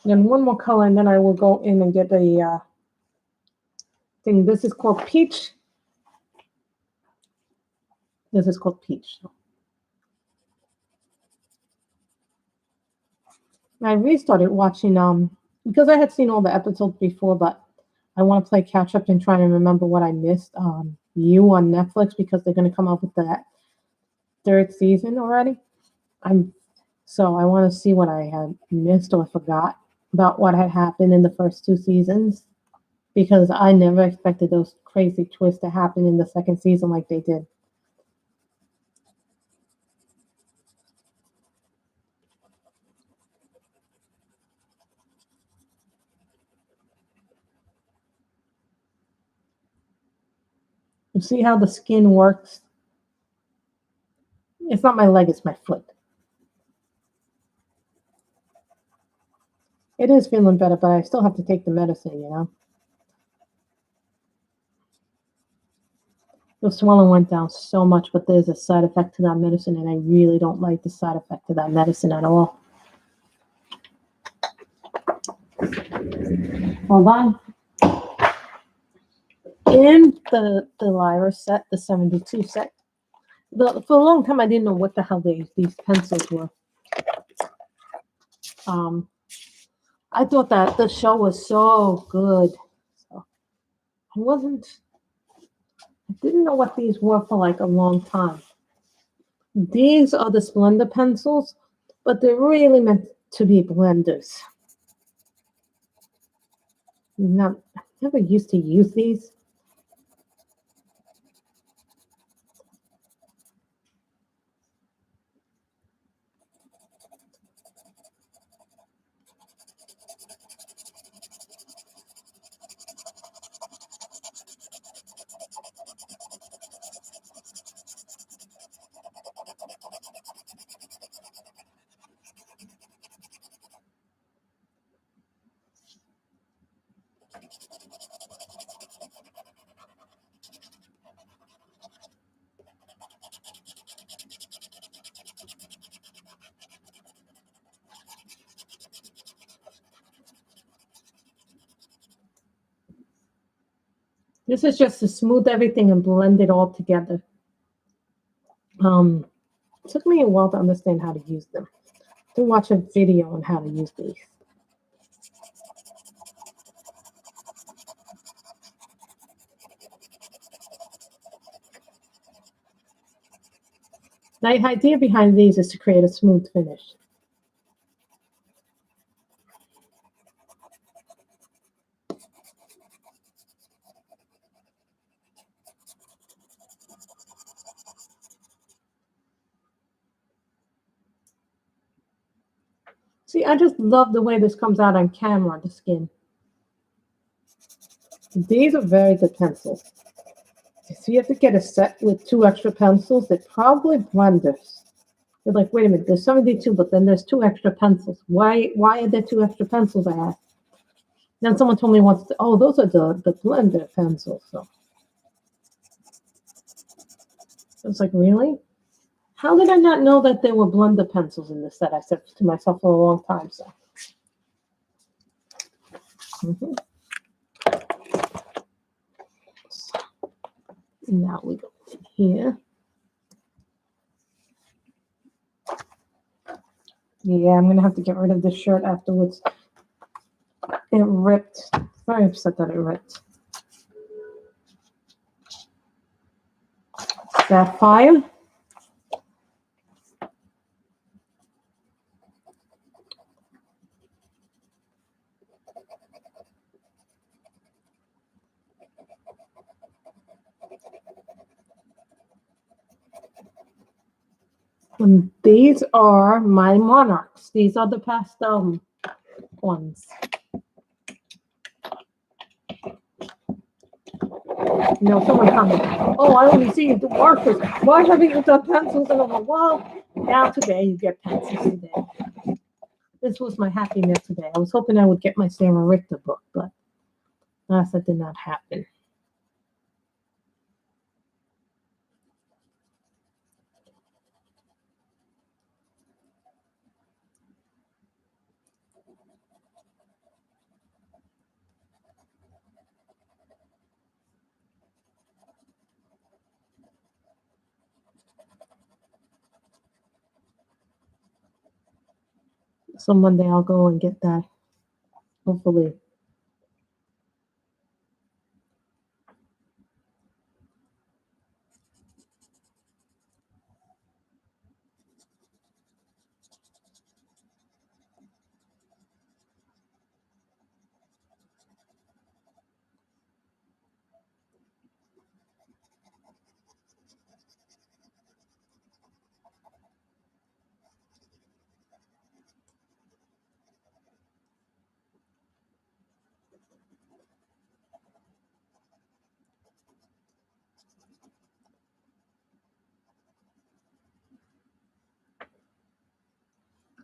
Then one more color, and then I will go in and get the thing. This is called Peach. This is called Peach. I restarted watching because I had seen all the episodes before, but I want to play catch up and try and remember what I missed. You on Netflix because they're going to come up with that third season already. So I want to see what I had missed or forgot about what had happened in the first two seasons because I never expected those crazy twists to happen in the second season like they did. You see how the skin works? It's not my leg, it's my foot. It is feeling better, but I still have to take the medicine, you know? The swelling went down so much, but there's a side effect to that medicine, and I really don't like the side effect to that medicine at all. Hold on. In the Lyra set, the 72 set, for a long time I didn't know what the hell these pencils were. I thought that the show was so good. So I didn't know what these were for like a long time. These are the Splendor pencils, but they're really meant to be blenders. Not, I never used to use these. This is just to smooth everything and blend it all together. It took me a while to understand how to use them. To watch a video on how to use these. The idea behind these is to create a smooth finish. See, I just love the way this comes out on camera, the skin. These are very good pencils. So you have to get a set with 2 extra pencils. They're probably blenders. You're like, wait a minute, there's 72, but then there's 2 extra pencils. Why are there 2 extra pencils? I asked. Then someone told me once, oh, those are the blender pencils. So I was like, really? How did I not know that there were blender pencils in this set? I said to myself for a long time. So now we go here. Yeah, I'm gonna have to get rid of this shirt afterwards. It ripped. Very upset that it ripped. Sapphire. And these are my monarchs. These are the pastel ones. You know, someone commented, oh, I only see the markers. Why haven't you done pencils? And I'm like, well, now today you get pencils today. This was my happiness today. I was hoping I would get my Sarah Richter book, but that did not happen. So Monday I'll go and get that, hopefully.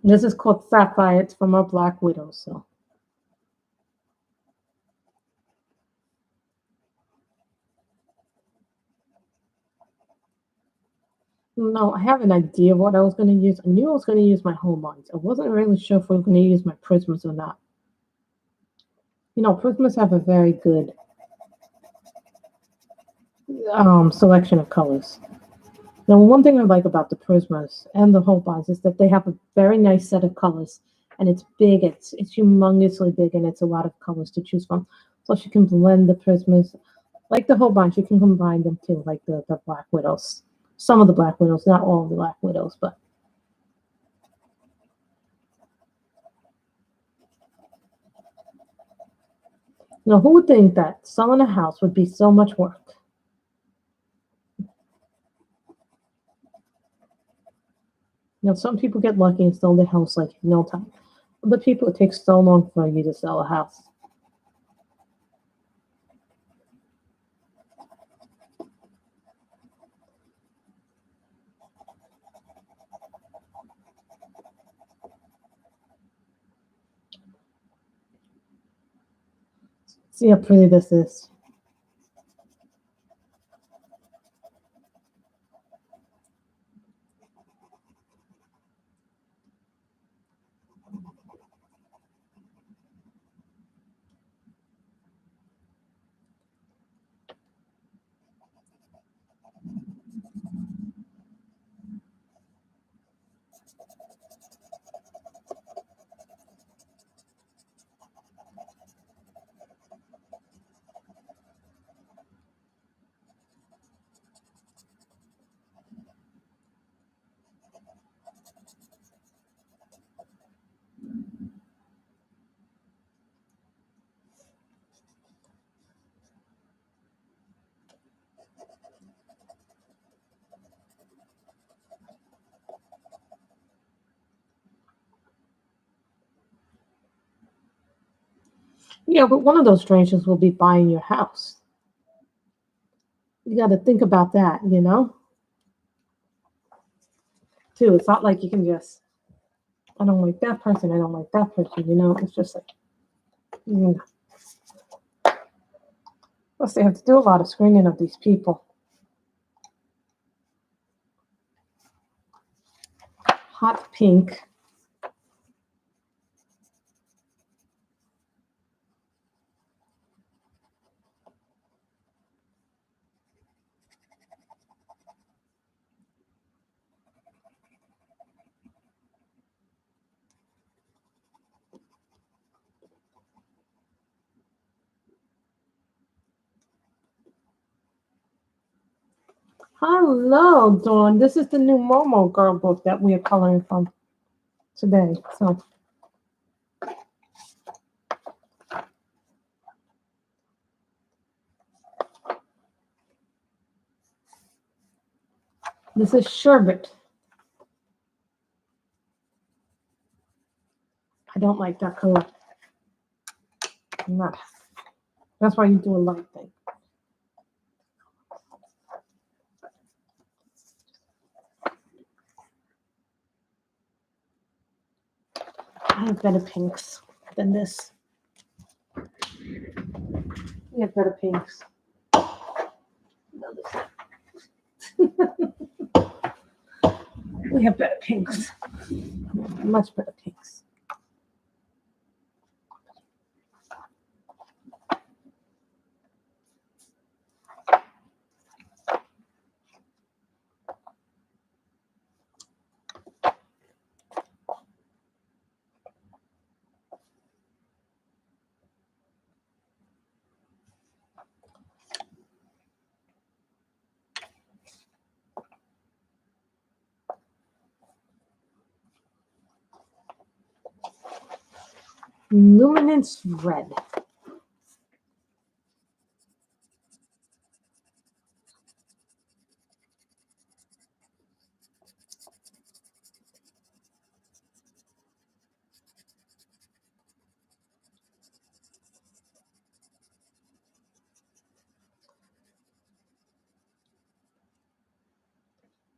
This is called Sapphire. It's from our Black Widow, so. No, I have an idea of what I was going to use. I knew I was going to use my Holbeins. I wasn't really sure if I was going to use my Prismas or not. You know, Prismas have a very good selection of colors. Now, one thing I like about the Prismas and the Holbeins is that they have a very nice set of colors, and it's big. It's humongously big, and it's a lot of colors to choose from. Plus, you can blend the Prismas. Like the Holbeins, you can combine them too, like the Black Widows. Some of the Black Widows, not all of the Black Widows, but. Now, who would think that selling a house would be so much work? You know, some people get lucky and sell their house like in no time. Other people, it takes so long for you to sell a house. See how pretty this is. Yeah, but one of those strangers will be buying your house. You got to think about that, you know? Too. It's not like you can just, I don't like that person, I don't like that person, you know? It's just like, you know. Plus, they have to do a lot of screening of these people. Hot pink. Hello, Dawn. This is the new Momo girl book that we are coloring from today. So this is sherbet. I don't like that color. I'm not. That's why you do a light thing. I have better pinks than this. We have better pinks. We have better pinks. Much better pinks. Luminance red.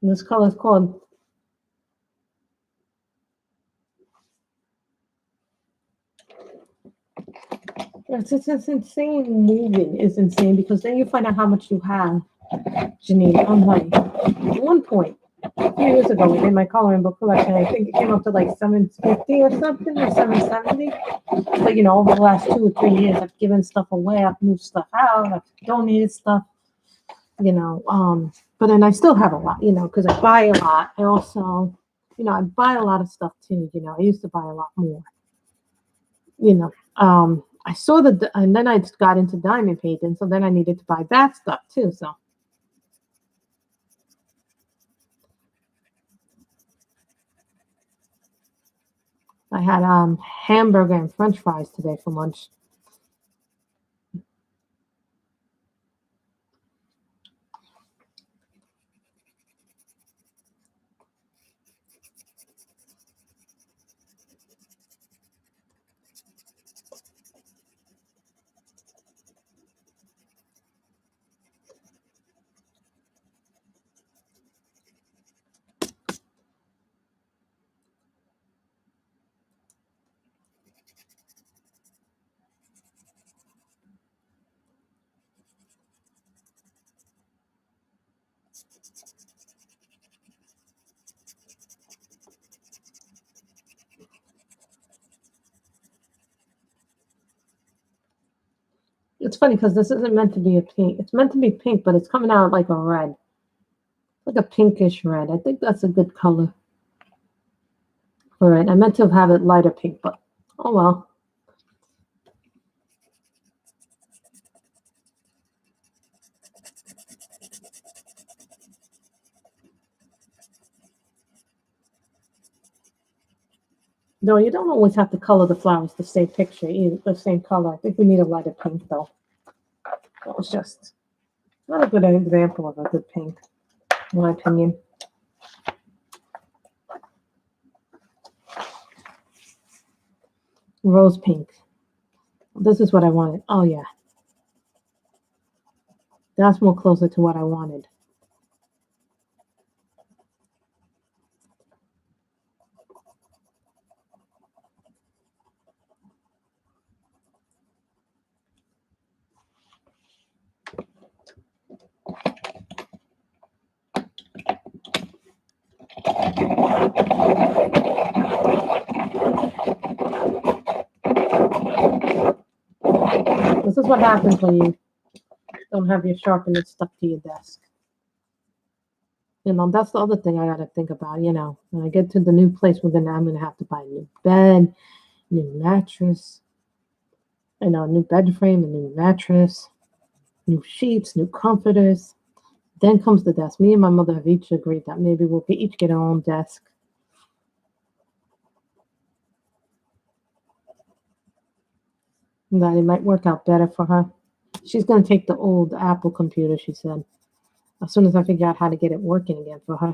And this color is called it's insane. Moving is insane because then you find out how much you have, Janine. I'm like, at one point, a few years ago, we did my coloring book collection. I think it came up to like 750 or something, or 770. But you know, over the last 2 or 3 years, I've given stuff away. I've moved stuff out. I've donated stuff. You know, but then I still have a lot. You know, because I buy a lot. I also, you know, I buy a lot of stuff too. You know, I used to buy a lot more. You know, I saw and then I just got into diamond painting, so then I needed to buy that stuff too. So I had hamburger and French fries today for lunch. It's funny because this isn't meant to be a pink. It's meant to be pink, but it's coming out like a red, like a pinkish red. I think that's a good color for it. I meant to have it lighter pink, but oh well. No, you don't always have to color the flowers the same picture, either the same color. I think we need a lighter pink though. That was just not a good example of a good pink, in my opinion. Rose pink. This is what I wanted. Oh, yeah. That's more closer to what I wanted. This is what happens when you don't have your sharpener stuck to your desk. That's the other thing I got to think about. When I get to the new place, I'm going to have to buy a new bed, new mattress, a new bed frame, a new mattress, new sheets, new comforters. Then comes the desk. Me and my mother have each agreed that maybe we'll each get our own desk. And that it might work out better for her. She's going to take the old Apple computer, she said, as soon as I figure out how to get it working again for her.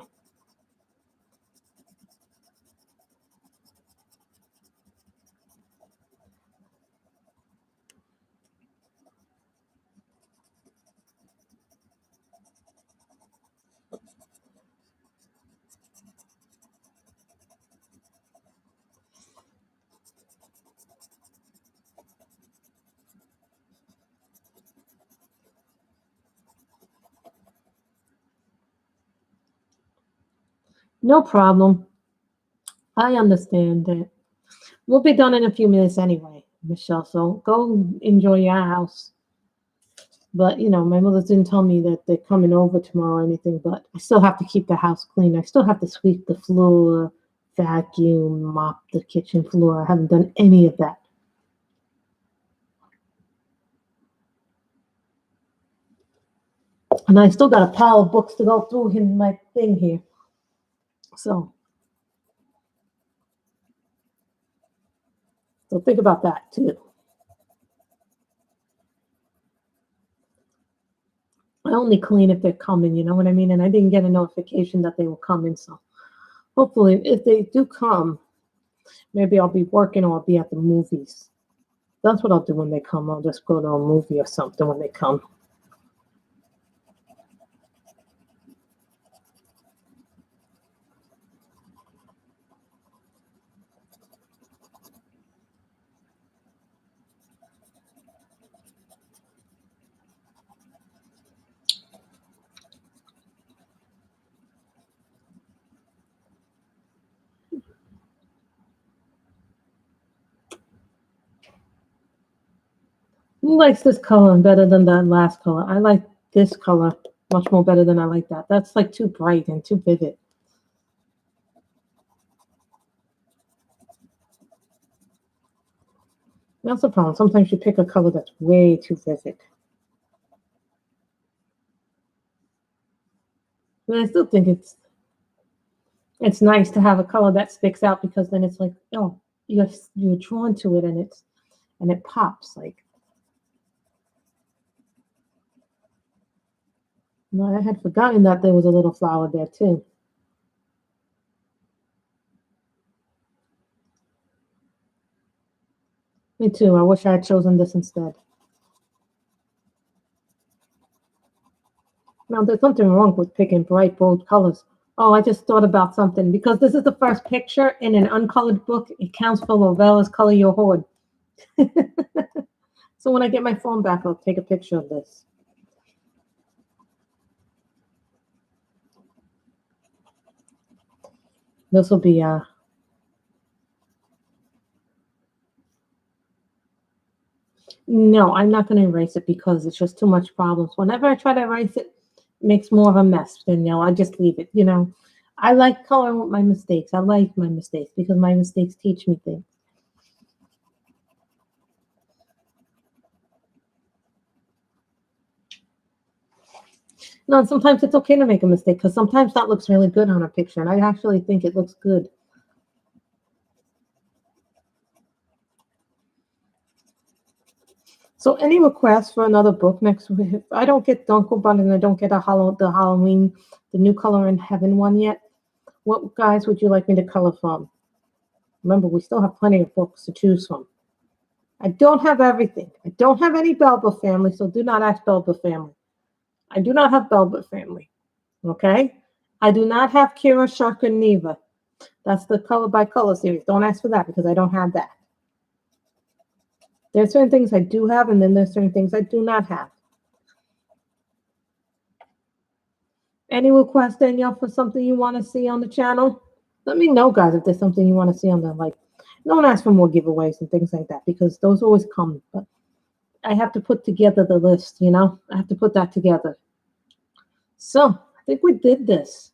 No problem. I understand that. We'll be done in a few minutes anyway, Michelle. So go enjoy your house. But my mother didn't tell me that they're coming over tomorrow or anything. But I still have to keep the house clean. I still have to sweep the floor, vacuum, mop the kitchen floor. I haven't done any of that. And I still got a pile of books to go through in my thing here. So think about that too. I only clean if they're coming, you know what I mean? And I didn't get a notification that they were coming. So hopefully, if they do come, maybe I'll be working or I'll be at the movies. That's what I'll do when they come. I'll just go to a movie or something when they come. Who likes this color better than that last color? I like this color much more better than I like that. That's like too bright and too vivid. That's the problem. Sometimes you pick a color that's way too vivid. But I still think it's nice to have a color that sticks out because then it's like, oh, you're drawn to it and it pops like. No, I had forgotten that there was a little flower there too. Me too. I wish I had chosen this instead. Now, there's something wrong with picking bright, bold colors. Oh, I just thought about something. Because this is the first picture in an uncolored book, it counts for Lovella's Color Your Hoard. So when I get my phone back, I'll take a picture of this. This will be no, I'm not going to erase it because it's just too much problems. Whenever I try to erase it, it makes more of a mess. Then I just leave it. I like coloring with my mistakes. I like my mistakes because my mistakes teach me things. No, and sometimes it's okay to make a mistake because sometimes that looks really good on a picture, and I actually think it looks good. So, any requests for another book next week? If I don't get Dunkelbund and I don't get the Halloween, the New Color in Heaven one yet, what guys would you like me to color from? Remember, we still have plenty of books to choose from. I don't have everything. I don't have any Belba family, so do not ask Belba family. I do not have Belba family. Okay? I do not have Kira, Shark, and Neva. That's the Color by Color series. Don't ask for that because I don't have that. There's certain things I do have, and then there's certain things I do not have. Any requests, Danielle, for something you want to see on the channel? Let me know, guys, if there's something you want to see on the, like, don't ask for more giveaways and things like that because those always come. But I have to put together the list, you know? I have to put that together. So, I think we did this.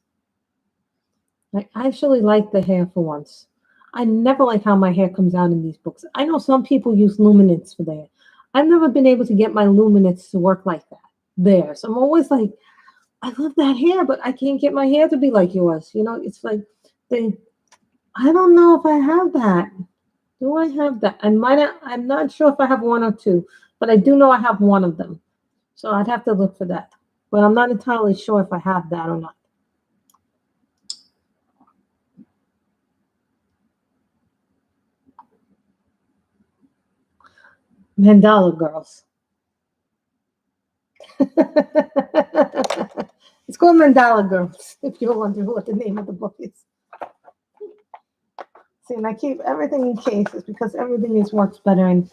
I actually like the hair for once. I never like how my hair comes out in these books. I know some people use luminance for their hair. I've never been able to get my luminance to work like that there. So I'm always like, I love that hair, but I can't get my hair to be like yours. You know, it's like, I don't know if I have that. Do I have that? I'm not sure if I have one or two, but I do know I have one of them. So I'd have to look for that. But I'm not entirely sure if I have that or not. Mandala Girls. It's called Mandala Girls, if you're wondering what the name of the book is. See, and I keep everything in cases because everything works better in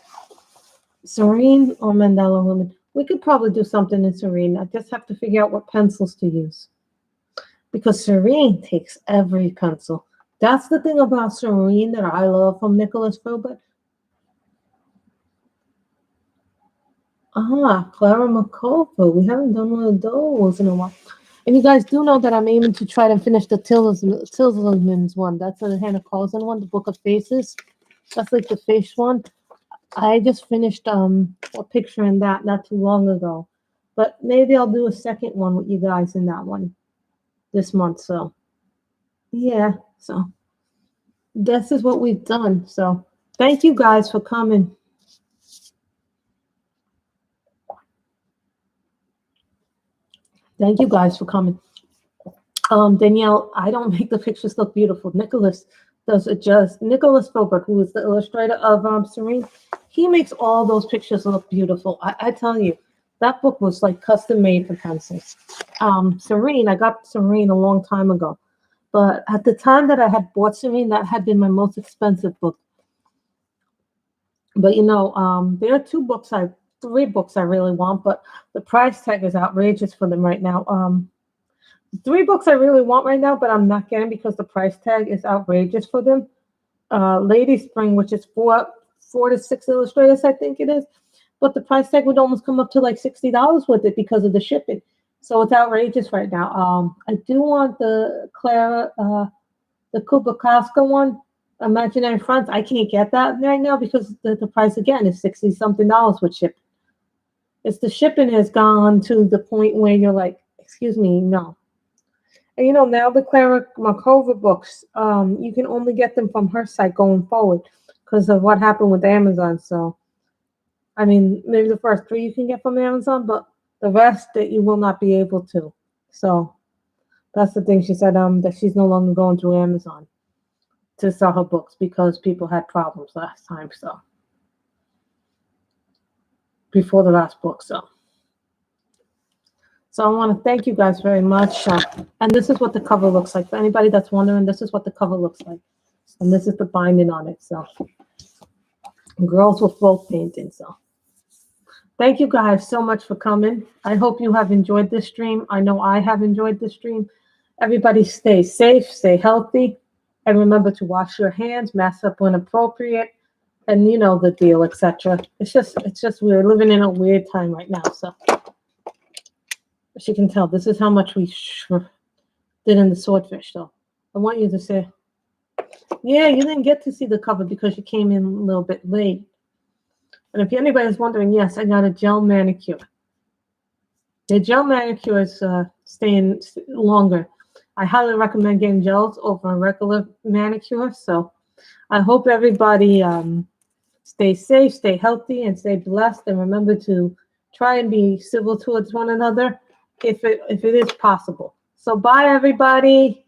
Serene or Mandala Woman. We could probably do something in Serene. I just have to figure out what pencils to use. Because Serene takes every pencil. That's the thing about Serene that I love from Nicholas Philbert. Clara Makova. We haven't done one of those in a while. And you guys do know that I'm aiming to try to finish the Tillsman's one. That's the Hannah Carlson one, the Book of Faces. That's like the face one. I just finished a picture in that not too long ago. But maybe I'll do a second one with you guys in that one this month. So, yeah. So, this is what we've done. So, thank you guys for coming. Thank you guys for coming. Danielle, I don't make the pictures look beautiful. Nicholas does it just. Nicholas Philbert, who is the illustrator of Serene, he makes all those pictures look beautiful. I tell you, that book was like custom made for pencils. Serene, I got Serene a long time ago. But at the time that I had bought Serene, that had been my most expensive book. But you know, there are three books I really want, but the price tag is outrageous for them right now. 3 books I really want right now, but I'm not getting because the price tag is outrageous for them. Lady Spring, which is 4 to 6 illustrators, I think it is. But the price tag would almost come up to like $60 with it because of the shipping. So it's outrageous right now. I do want the Clara, the Kubakaska one, Imaginary Friends. I can't get that right now because the price again is $60-something with shipping. It's the shipping has gone to the point where you're like, excuse me, no. And you know, now the Clara Markova books, you can only get them from her site going forward because of what happened with Amazon. So, I mean, maybe the first 3 you can get from Amazon, but the rest that you will not be able to. So, that's the thing. She said that she's no longer going through Amazon to sell her books because people had problems last time. So, before the last book. So I want to thank you guys very much. And this is what the cover looks like. For anybody that's wondering, this is what the cover looks like. And this is the binding on it. So girls with folk painting. So thank you guys so much for coming. I hope you have enjoyed this stream. I know I have enjoyed this stream. Everybody stay safe, stay healthy, and remember to wash your hands, mask up when appropriate, and you know the deal, etc. It's just we're living in a weird time right now. So as you can tell, this is how much we did in the swordfish, though. I want you to say, yeah, you didn't get to see the cover because you came in a little bit late. And if anybody's wondering, yes, I got a gel manicure. The gel manicure is staying longer. I highly recommend getting gels over a regular manicure. So I hope everybody stay safe, stay healthy, and stay blessed. And remember to try and be civil towards one another if it is possible. So bye, everybody.